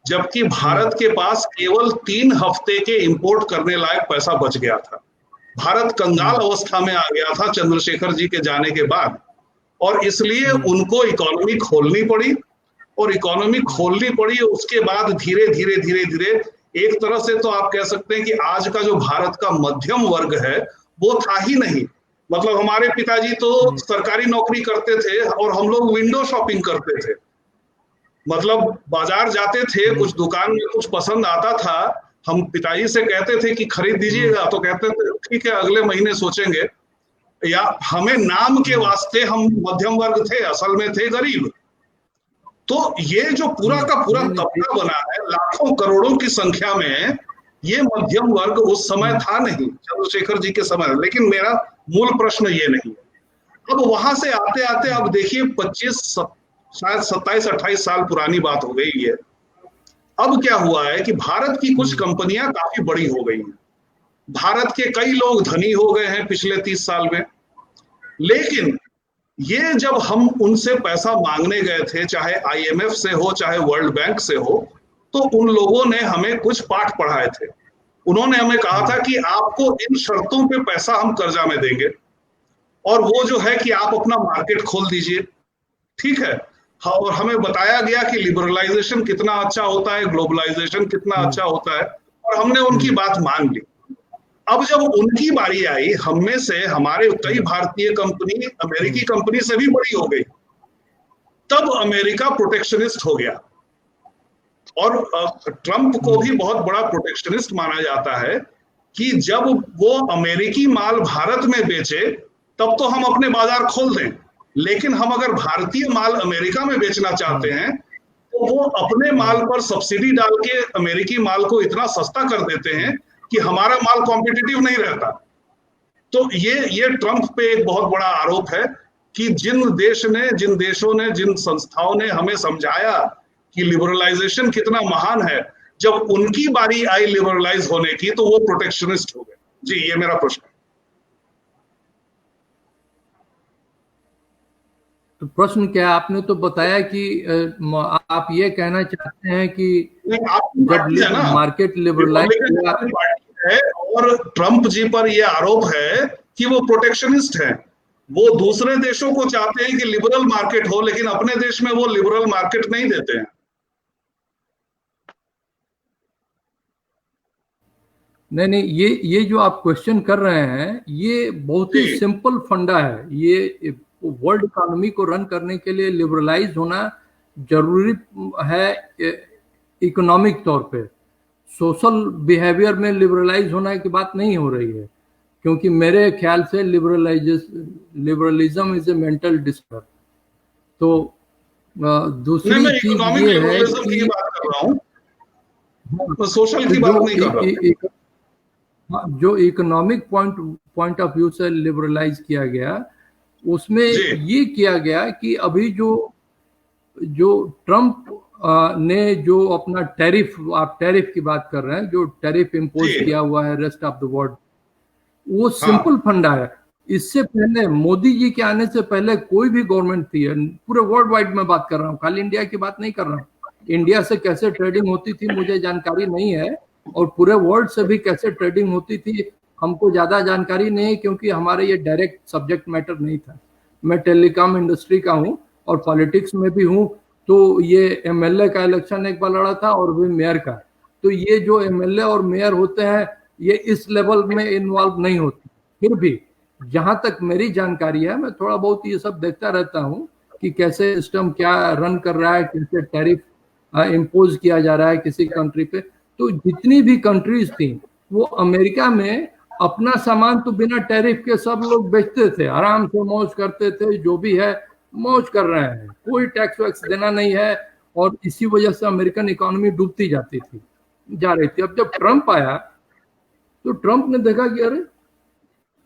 जबकि भारत के पास केवल 3 हफ्ते के इंपोर्ट करने लायक पैसा बच गया था। भारत कंगाल अवस्था में आ गया था चंद्रशेखर जी के जाने के बाद, और इसलिए उनको इकोनॉमी खोलनी पड़ी, और इकोनॉमी खोलनी पड़ी। उसके बाद धीरे धीरे धीरे धीरे एक तरह से तो आप कह सकते हैं कि आज का जो भारत का मध्यम वर्ग है वो था ही नहीं। मतलब हमारे पिताजी तो सरकारी नौकरी करते थे और हम लोग विंडो शॉपिंग करते थे। मतलब बाजार जाते थे, कुछ दुकान में कुछ पसंद आता था, हम पिताजी से कहते थे कि खरीद दीजिएगा, तो कहते थे ठीक है अगले महीने सोचेंगे। या हमें नाम के वास्ते हम मध्यम वर्ग थे, असल में थे गरीब। तो ये जो पूरा का पूरा तबका बना है लाखों करोड़ों की संख्या में, ये मध्यम वर्ग उस समय था नहीं चंद्रशेखर जी के समय। लेकिन मेरा मूल प्रश्न ये नहीं है। अब वहां से आते आते अब देखिए 25 शायद 27-28 साल पुरानी बात हो गई है। अब क्या हुआ है कि भारत की कुछ कंपनियां काफी बड़ी हो गई हैं, भारत के कई लोग धनी हो गए हैं पिछले 30 साल में। लेकिन ये जब हम उनसे पैसा मांगने गए थे, चाहे IMF से हो चाहे वर्ल्ड बैंक से हो, तो उन लोगों ने हमें कुछ पाठ पढ़ाए थे। उन्होंने हमें कहा था कि आपको इन शर्तों पे पैसा हम कर्जा में देंगे, और वो जो है कि आप अपना मार्केट खोल दीजिए, ठीक है। हाँ, और हमें बताया गया कि लिबरलाइजेशन कितना अच्छा होता है, ग्लोबलाइजेशन कितना अच्छा होता है, और हमने उनकी बात मान ली। अब जब उनकी बारी आई, हम में से हमारे कई भारतीय कंपनी अमेरिकी कंपनी से भी बड़ी हो गई, तब अमेरिका प्रोटेक्शनिस्ट हो गया। और ट्रंप को भी बहुत बड़ा प्रोटेक्शनिस्ट माना जाता है कि जब वो अमेरिकी माल भारत में बेचे तब तो हम अपने बाजार खोल दें, लेकिन हम अगर भारतीय माल अमेरिका में बेचना चाहते हैं तो वो अपने माल पर सब्सिडी डाल के अमेरिकी माल को इतना सस्ता कर देते हैं कि हमारा माल कॉम्पिटिटिव नहीं रहता। तो ये ट्रंप पे एक बहुत बड़ा आरोप है कि जिन देशों ने जिन संस्थाओं ने हमें समझाया कि लिबरलाइजेशन कितना महान है, जब उनकी बारी आई लिबरलाइज होने की तो वो प्रोटेक्शनिस्ट हो गए। जी, ये मेरा प्रश्न। तो प्रश्न क्या है? आपने तो बताया कि आप ये कहना चाहते हैं कि जब मार्केट लिबरलाइज है, और ट्रंप जी पर यह आरोप है कि वो प्रोटेक्शनिस्ट है। वो दूसरे देशों को चाहते हैं कि लिबरल मार्केट हो, लेकिन अपने देश में वो लिबरल मार्केट नहीं देते हैं। नहीं, ये जो आप क्वेश्चन कर रहे हैं ये बहुत ही सिंपल फंडा है। ये वर्ल्ड इकोनॉमी को रन करने के लिए लिबरलाइज होना जरूरी है इकोनॉमिक तौर पे। सोशल बिहेवियर में लिबरलाइज होना की बात नहीं हो रही है, क्योंकि मेरे ख्याल से liberalism is a mental disorder. तो दूसरी चीज ये है कि तो सोशल की बात नहीं कर रहा। जो इकोनॉमिक पॉइंट ऑफ व्यू से लिबरलाइज किया गया, उसमें ये किया गया कि अभी जो ट्रम्प ने जो अपना टैरिफ, आप टैरिफ की बात कर रहे हैं, जो टैरिफ इम्पोज किया हुआ है रेस्ट ऑफ द वर्ल्ड, वो सिंपल फंडा है। इससे पहले मोदी जी के आने से पहले कोई भी गवर्नमेंट थी, पूरे वर्ल्ड वाइड में बात कर रहा हूँ, खाली इंडिया की बात नहीं कर रहा हूँ, इंडिया से कैसे ट्रेडिंग होती थी मुझे जानकारी नहीं है, और पूरे वर्ल्ड से भी कैसे ट्रेडिंग होती थी हमको ज्यादा जानकारी नहीं है, क्योंकि हमारे ये डायरेक्ट सब्जेक्ट मैटर नहीं था। मैं टेलीकॉम इंडस्ट्री का हूँ और पॉलिटिक्स में भी हूँ, तो ये एमएलए का इलेक्शन एक बार लड़ा था और भी मेयर का, तो ये जो एमएलए और मेयर होते हैं ये इस लेवल में इन्वॉल्व नहीं होते। फिर भी जहां तक मेरी जानकारी है, मैं थोड़ा बहुत ये सब देखता रहता हूँ कि कैसे सिस्टम क्या रन कर रहा है, कैसे टैरिफ इम्पोज किया जा रहा है किसी कंट्री पे। तो जितनी भी कंट्रीज थी वो अमेरिका में अपना सामान तो बिना टैरिफ के सब लोग बेचते थे, आराम से मौज करते थे, जो भी है मौज कर रहे हैं, कोई टैक्स वैक्स देना नहीं है, और इसी वजह से अमेरिकन इकोनॉमी डूबती जा रही थी। अब जब ट्रम्प आया तो ट्रम्प ने देखा कि अरे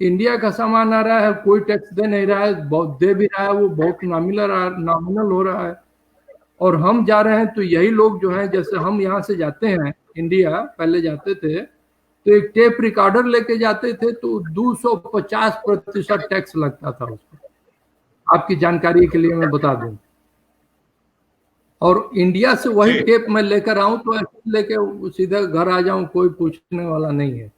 इंडिया का सामान आ रहा है, कोई टैक्स दे नहीं रहा है, बहुत दे भी रहा है, वो बहुत नॉमिनल हो रहा है, और हम जा रहे हैं तो यही लोग जो है, जैसे हम यहाँ से जाते हैं इंडिया, पहले जाते थे तो एक टेप रिकॉर्डर लेके जाते थे तो 250% टैक्स लगता था उस पर, आपकी जानकारी के लिए मैं बता दूं। और इंडिया से वही टेप मैं लेकर आऊं तो ऐसे लेके सीधे घर आ जाऊं, कोई पूछने वाला नहीं है।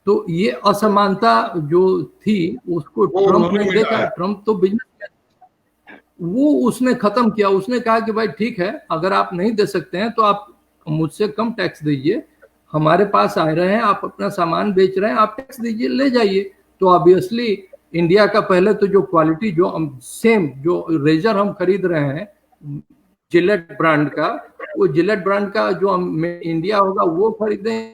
तो ये असमानता जो थी उसको ट्रम्प ने देखा, ट्रम्प तो बिजनेस वो उसने खत्म किया। उसने कहा कि भाई ठीक है, अगर आप नहीं दे सकते हैं तो आप मुझसे कम टैक्स दीजिए, हमारे पास आ रहे हैं, आप अपना सामान बेच रहे हैं, आप टैक्स दीजिए, ले जाइए। तो ऑब्वियसली इंडिया का पहले तो जो क्वालिटी, जो सेम जो रेजर हम खरीद रहे हैं जिलेट ब्रांड का, वो जिलेट ब्रांड का जो इंडिया होगा वो खरीदें,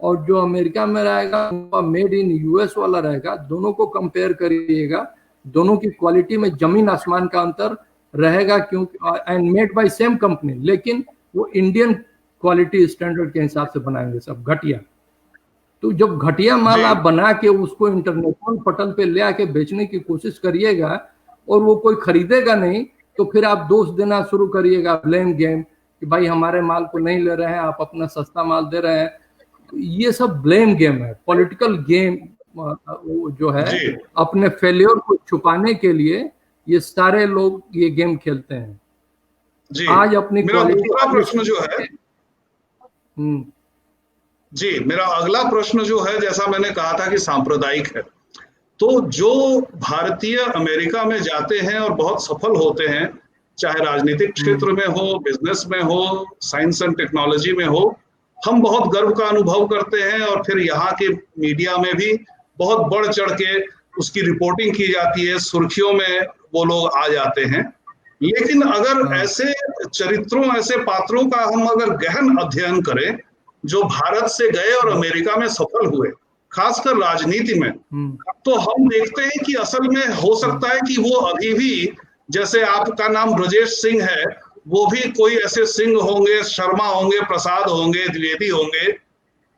और जो अमेरिका में रहेगा मेड इन यूएस वाला रहेगा, दोनों को कंपेयर करिएगा, दोनों की क्वालिटी में जमीन आसमान का अंतर रहेगा, क्योंकि and made by same company, लेकिन वो इंडियन क्वालिटी स्टैंडर्ड के हिसाब से बनाएंगे सब घटिया। तो जब घटिया माल आप बना के उसको इंटरनेशनल पटल पे ले आके बेचने की कोशिश करिएगा और वो कोई खरीदेगा नहीं, तो फिर आप दोष देना शुरू करिएगा, ब्लेम गेम, कि भाई हमारे माल को नहीं ले रहे हैं, आप अपना सस्ता माल दे रहे हैं। ये सब ब्लेम गेम है, पॉलिटिकल गेम जो है, अपने फेलियर को छुपाने के लिए ये सारे लोग ये गेम खेलते हैं। आज अपनी दूसरा प्रश्न जो है जी, मेरा अगला प्रश्न जो है, जैसा मैंने कहा था कि सांप्रदायिक है, तो जो भारतीय अमेरिका में जाते हैं और बहुत सफल होते हैं, चाहे राजनीतिक क्षेत्र में हो, बिजनेस में हो, साइंस एंड टेक्नोलॉजी में हो, हम बहुत गर्व का अनुभव करते हैं, और फिर यहाँ के मीडिया में भी बहुत बढ़ चढ़ के उसकी रिपोर्टिंग की जाती है, सुर्खियों में वो लोग आ जाते हैं। लेकिन अगर ऐसे चरित्रों, ऐसे पात्रों का हम अगर गहन अध्ययन करें जो भारत से गए और अमेरिका में सफल हुए, खासकर राजनीति में, तो हम देखते हैं कि असल में हो सकता है कि वो अभी भी, जैसे आपका नाम ब्रजेश सिंह है, वो भी कोई ऐसे सिंह होंगे, शर्मा होंगे, प्रसाद होंगे, द्विवेदी होंगे,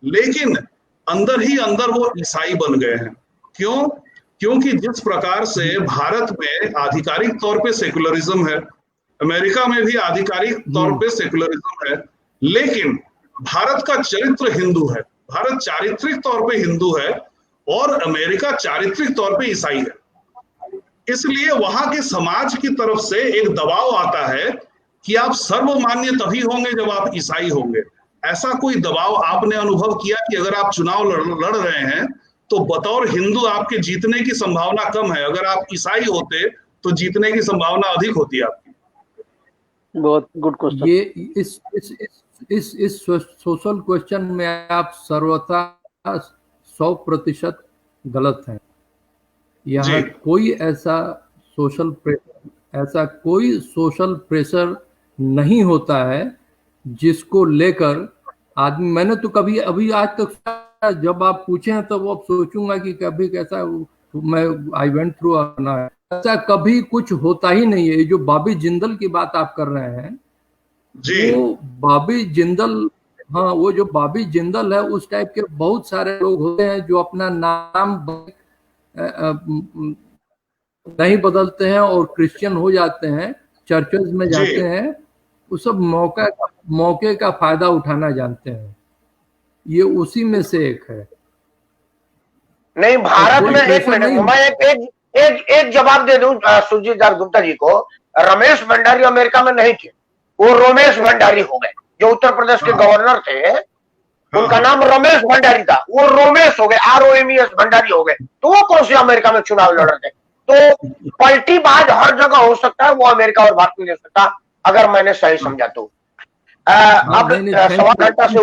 लेकिन अंदर ही अंदर वो ईसाई बन गए हैं। क्यों? क्योंकि जिस प्रकार से भारत में आधिकारिक तौर पे सेकुलरिज्म है, अमेरिका में भी आधिकारिक तौर पे सेकुलरिज्म है, लेकिन भारत का चरित्र हिंदू है, भारत चारित्रिक तौर पे हिंदू है और अमेरिका चारित्रिक तौर पे ईसाई है। इसलिए वहां के समाज की तरफ से एक दबाव आता है कि आप सर्वमान्य तभी होंगे जब आप ईसाई होंगे। ऐसा कोई दबाव आपने अनुभव किया कि अगर आप चुनाव लड़ रहे हैं तो बतौर हिंदू आपके जीतने की संभावना कम है, अगर आप ईसाई होते तो जीतने की संभावना अधिक होती है आपकी? बहुत गुड क्वेश्चन। ये इस सोशल क्वेश्चन में आप सर्वथा 100% गलत हैं। यहाँ कोई ऐसा सोशल प्रेशर नहीं होता है जिसको लेकर आदमी, मैंने तो कभी अभी आज तक जब आप पूछे हैं तो अब सोचूंगा कि कभी कैसा मैं आई वेंट थ्रू ना, ऐसा कभी कुछ होता ही नहीं है। जो बॉबी जिंदल की बात आप कर रहे हैं, वो बॉबी जिंदल हाँ, वो जो बॉबी जिंदल है उस टाइप के बहुत सारे लोग होते हैं जो अपना नाम नहीं बदलते हैं और क्रिश्चियन हो जाते हैं, चर्चेज में जाते हैं, वो सब मौके का फायदा उठाना जानते हैं। ये उसी में से एक है। नहीं, भारत में एक मिनट, मैं एक जवाब दे दूं सुरजीत दास गुप्ता जी को। रमेश भंडारी अमेरिका में नहीं थे, वो रोमेश भंडारी हो गए। जो उत्तर प्रदेश के गवर्नर थे, उनका नाम रमेश भंडारी था, वो रोमेश हो गए, ROMES भंडारी हो गए। तो वो कौन से अमेरिका में चुनाव लड़ रहे थे? तो पलटीबाज हर जगह हो सकता है, वो अमेरिका और भारत में नहीं हो सकता, अगर मैंने सही समझा तो। अब सवा घंटा से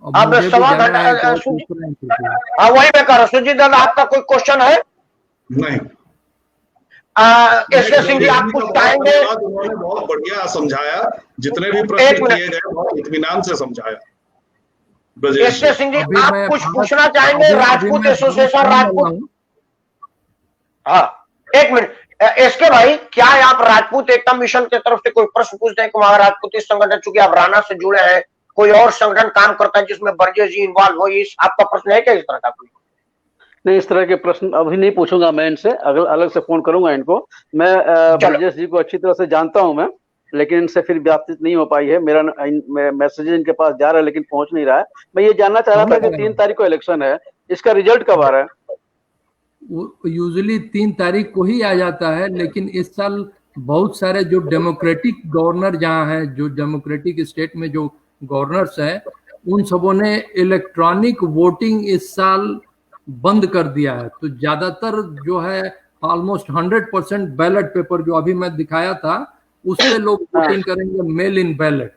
अब सवा घंटा वही मैं कह रहा हूँ। सुरजीत दादा, आपका कोई क्वेश्चन है? नहीं। एसके सिंह जी, आप कुछ चाहेंगे? उन्होंने बहुत बढ़िया समझाया, जितने भी प्रश्न किए गए बहुत इत्मीनान से समझाया। एसके सिंह जी, आप कुछ पूछना चाहेंगे? राजपूत एसोसिएशन राजपूत, हाँ एक मिनट। एसके भाई, क्या आप राजपूत एकता मिशन की तरफ से कोई प्रश्न पूछते हैं कि वहां राजपूत इस संगठन, चूंकि आप राणा से जुड़े हैं, कोई और संगठन काम करता है जिसमें बर्जेस जी इन्वॉल्व हो, इस आपका प्रश्न है क्या इस तरह का कोई? नहीं, इस तरह के प्रश्न अभी नहीं पूछूंगा मैं इनसे, अलग से फोन करूंगा इनको। मैं बर्जेस जी को अच्छी तरह से जानता हूं मैं, लेकिन इनसे फिर बातचीत नहीं हो पाई है। मेरा मैसेज इनके पास जा रहा है लेकिन पहुंच नहीं रहा है। मैं ये जानना चाह रहा था कि 3 तारीख को इलेक्शन है, इसका रिजल्ट कब आ रहा है? यूजुअली 3 तारीख को ही आ जाता है, लेकिन इस साल बहुत सारे जो डेमोक्रेटिक गवर्नर जहाँ हैं, जो डेमोक्रेटिक स्टेट में जो गवर्नर्स हैं, उन सबों ने इलेक्ट्रॉनिक वोटिंग इस साल बंद कर दिया है। तो ज्यादातर जो है ऑलमोस्ट 100% बैलेट पेपर जो अभी मैं दिखाया था उससे लोग वोटिंग करेंगे, मेल इन बैलेट,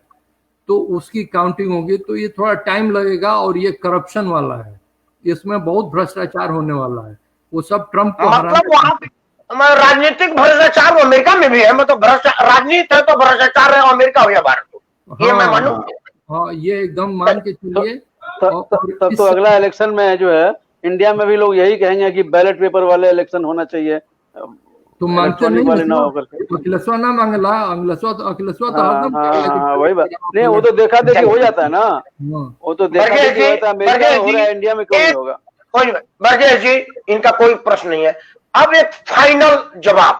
तो उसकी काउंटिंग होगी। तो ये थोड़ा टाइम लगेगा और ये करप्शन वाला है, इसमें बहुत भ्रष्टाचार होने वाला है। वो सब ट्रम्प को मतलब राजनीतिक भ्रष्टाचार अमेरिका में भी है, मतलब राजनीति है तो भ्रष्टाचार है अमेरिका हो या भारत, ये मैं मानूं। हाँ, ये एकदम मान के चलिए। तब तो अगला इलेक्शन में जो है इंडिया में भी लोग यही कहेंगे कि बैलेट पेपर वाले इलेक्शन होना चाहिए। तो मानते नहीं, अखिलेशवा ना मांगला, अखिलेशवा तो वही बात नहीं, वो तो देखा देखी हो जाता है ना, वो तो देखा देखी होता है। अमेरिका में हो रहा है, इंडिया में क्यों नहीं होगा? बर्जेस जी, इनका कोई प्रश्न नहीं है। अब एक फाइनल जवाब,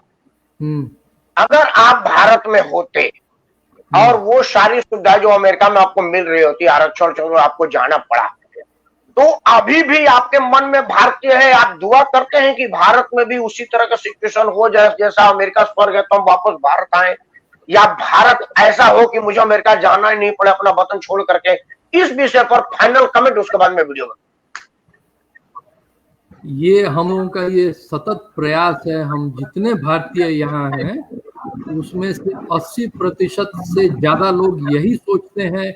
अगर आप भारत में होते और वो सारी सुविधा जो अमेरिका में आपको मिल रही होती, आरक्षण जो आपको जाना पड़ा, तो अभी भी आपके मन में भारतीय है, आप दुआ करते हैं कि भारत में भी उसी तरह का सिचुएशन हो जाए जैसा अमेरिका स्वर्ग है तो हम वापस भारत आए, या भारत ऐसा हो कि मुझे अमेरिका जाना ही नहीं पड़े अपना वतन छोड़ करके? इस विषय पर फाइनल कमेंट, उसके बाद में वीडियो में। ये हम लोगों का ये सतत प्रयास है। हम जितने भारतीय यहाँ हैं उसमें से 80% से ज्यादा लोग यही सोचते हैं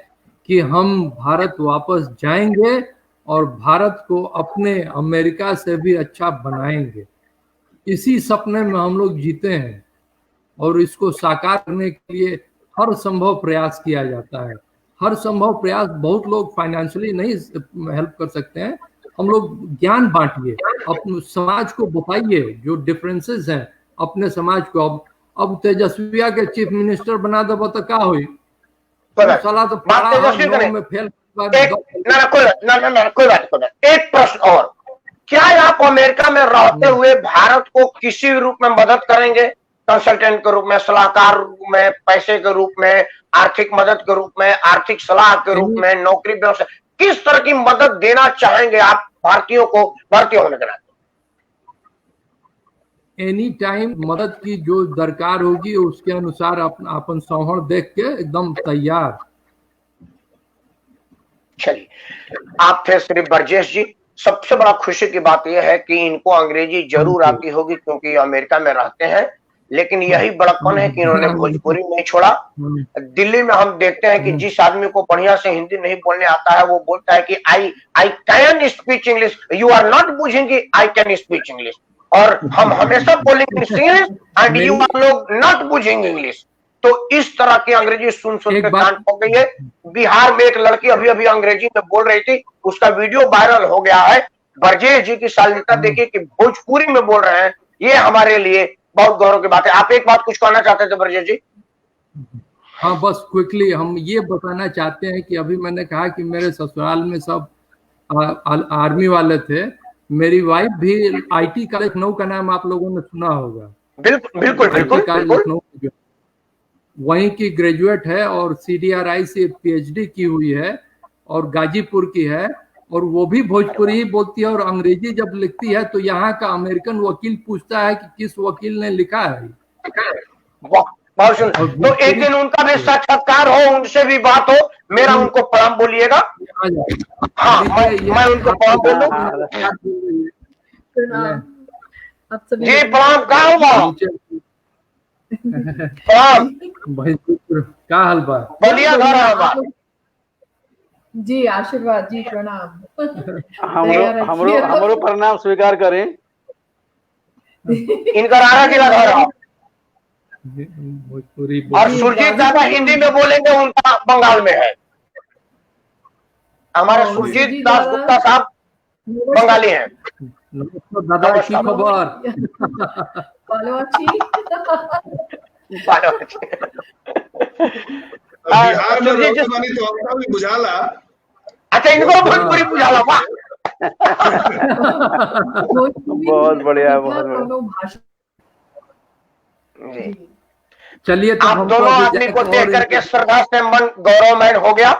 कि हम भारत वापस जाएंगे और भारत को अपने अमेरिका से भी अच्छा बनाएंगे। इसी सपने में हम लोग जीते हैं और इसको साकार करने के लिए हर संभव प्रयास किया जाता है। हर संभव प्रयास, बहुत लोग फाइनेंशियली नहीं हेल्प कर सकते हैं, हम लोग ज्ञान बांटिए, अपने समाज को बताइए जो डिफरेंसेस हैं अपने समाज को। अब तेजस्विया के चीफ मिनिस्टर बना दो तो क्या हुई? साला तो में फेल। कोई बात नहीं। एक प्रश्न और, क्या आप अमेरिका में रहते हुए भारत को किसी रूप में मदद करेंगे? कंसल्टेंट के रूप में, सलाहकार रूप में, पैसे के रूप में, आर्थिक मदद के रूप में, आर्थिक सलाह के रूप में, नौकरी व्यवसाय, किस तरह की मदद देना चाहेंगे आप भारतीयों को, भारतीय होने के नाते? एनी टाइम मदद की जो दरकार होगी उसके अनुसार अपन सौहर देख के एकदम तैयार। चलिए, आप थे श्री बर्जेस जी। सबसे बड़ा खुशी की बात यह है कि इनको अंग्रेजी जरूर आती होगी क्योंकि अमेरिका में रहते हैं, लेकिन यही बड़प्पन है कि इन्होंने भोजपुरी नहीं छोड़ा। दिल्ली में हम देखते हैं कि जिस आदमी को बढ़िया से हिंदी नहीं बोलने आता है वो बोलता है कि I can speech English, you are not बुझेंगे, आई कैन स्पीच इंग्लिश, और हम हमेशा बोलेंगे इंग्लिश एंड यू आर लोग नॉट बुझेंगे इंग्लिश। तो इस तरह की अंग्रेजी सुन के कान पक गई है। बिहार में एक लड़की अभी अभी अंग्रेजी में बोल रही थी, उसका वीडियो वायरल हो गया है। बर्जेस जी की शालीनता देखिए कि भोजपुरी में बोल रहे हैं, ये हमारे लिए बहुत गौरव की बात है। आप एक बात कुछ कहना चाहते थे बर्जेस जी? हाँ, बस क्विकली हम ये बताना चाहते हैं कि अभी मैंने कहा कि मेरे ससुराल में सब आर्मी वाले थे। मेरी वाइफ भी आईटी का, लखनऊ का नाम आप लोगों ने सुना होगा। बिल्कुल बिल्कुल बिल्कुल लखनऊ वहीं की ग्रेजुएट है और CDRI से PhD की हुई है और गाजीपुर की है, और वो भी भोजपुरी ही बोलती है और अंग्रेजी जब लिखती है तो यहाँ का अमेरिकन वकील पूछता है कि किस वकील ने लिखा है। बहुत सुंदर। तो एक दिन उनका भी साक्षात्कार हो, उनसे भी बात हो, मेरा उनको प्रणाम बोलिएगा। हाँ, मैं उनको प्रणाम बोलूं। जी प्रणाम। कहाँ हुआ प्रणाम भाई, क्या हाल बा? बलिया घर है जी। आशीर्वाद जी, प्रणाम। हमरो प्रणाम स्वीकार करें। इनका रारा जिला घर है। और सुरजीत दादा हिंदी में बोलेंगे, उनका बंगाल में है। हमारे सुरजीत दासगुप्ता साहब बंगाली हैं। दादा की खबर? बिहार में रोटी बनी तो हमका भी बुझाला। अच्छा, इनको भोजपुरी बुझाला। वाह, बहुत बढ़िया, बहुत बढ़िया। चलिए, तो आप दोनों आदमी को देख करके श्रद्धा से मन गौरवमय हो गया।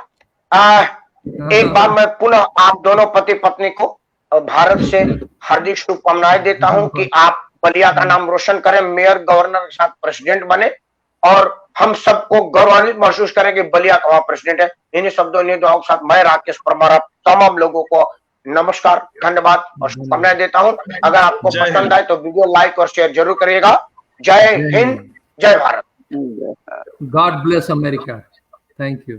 एक बार मैं पुनः आप दोनों पति पत्नी को भारत से हार्दिक शुभकामनाएं देता हूं कि आप बलिया का नाम रोशन करें, मेयर, गवर्नर के साथ प्रेसिडेंट बने, और हम सबको गौरवान्वित महसूस करें कि बलिया का वहां प्रेसिडेंट है। इन्हीं शब्दों, इन्हीं दुआओं के साथ मैं राकेश परमार आप तमाम लोगों को नमस्कार, धन्यवाद और शुभकामनाएं देता हूं। अगर आपको पसंद आए तो वीडियो लाइक और शेयर जरूर करिएगा। जय हिंद, जय Bharat. God bless America. Thank you.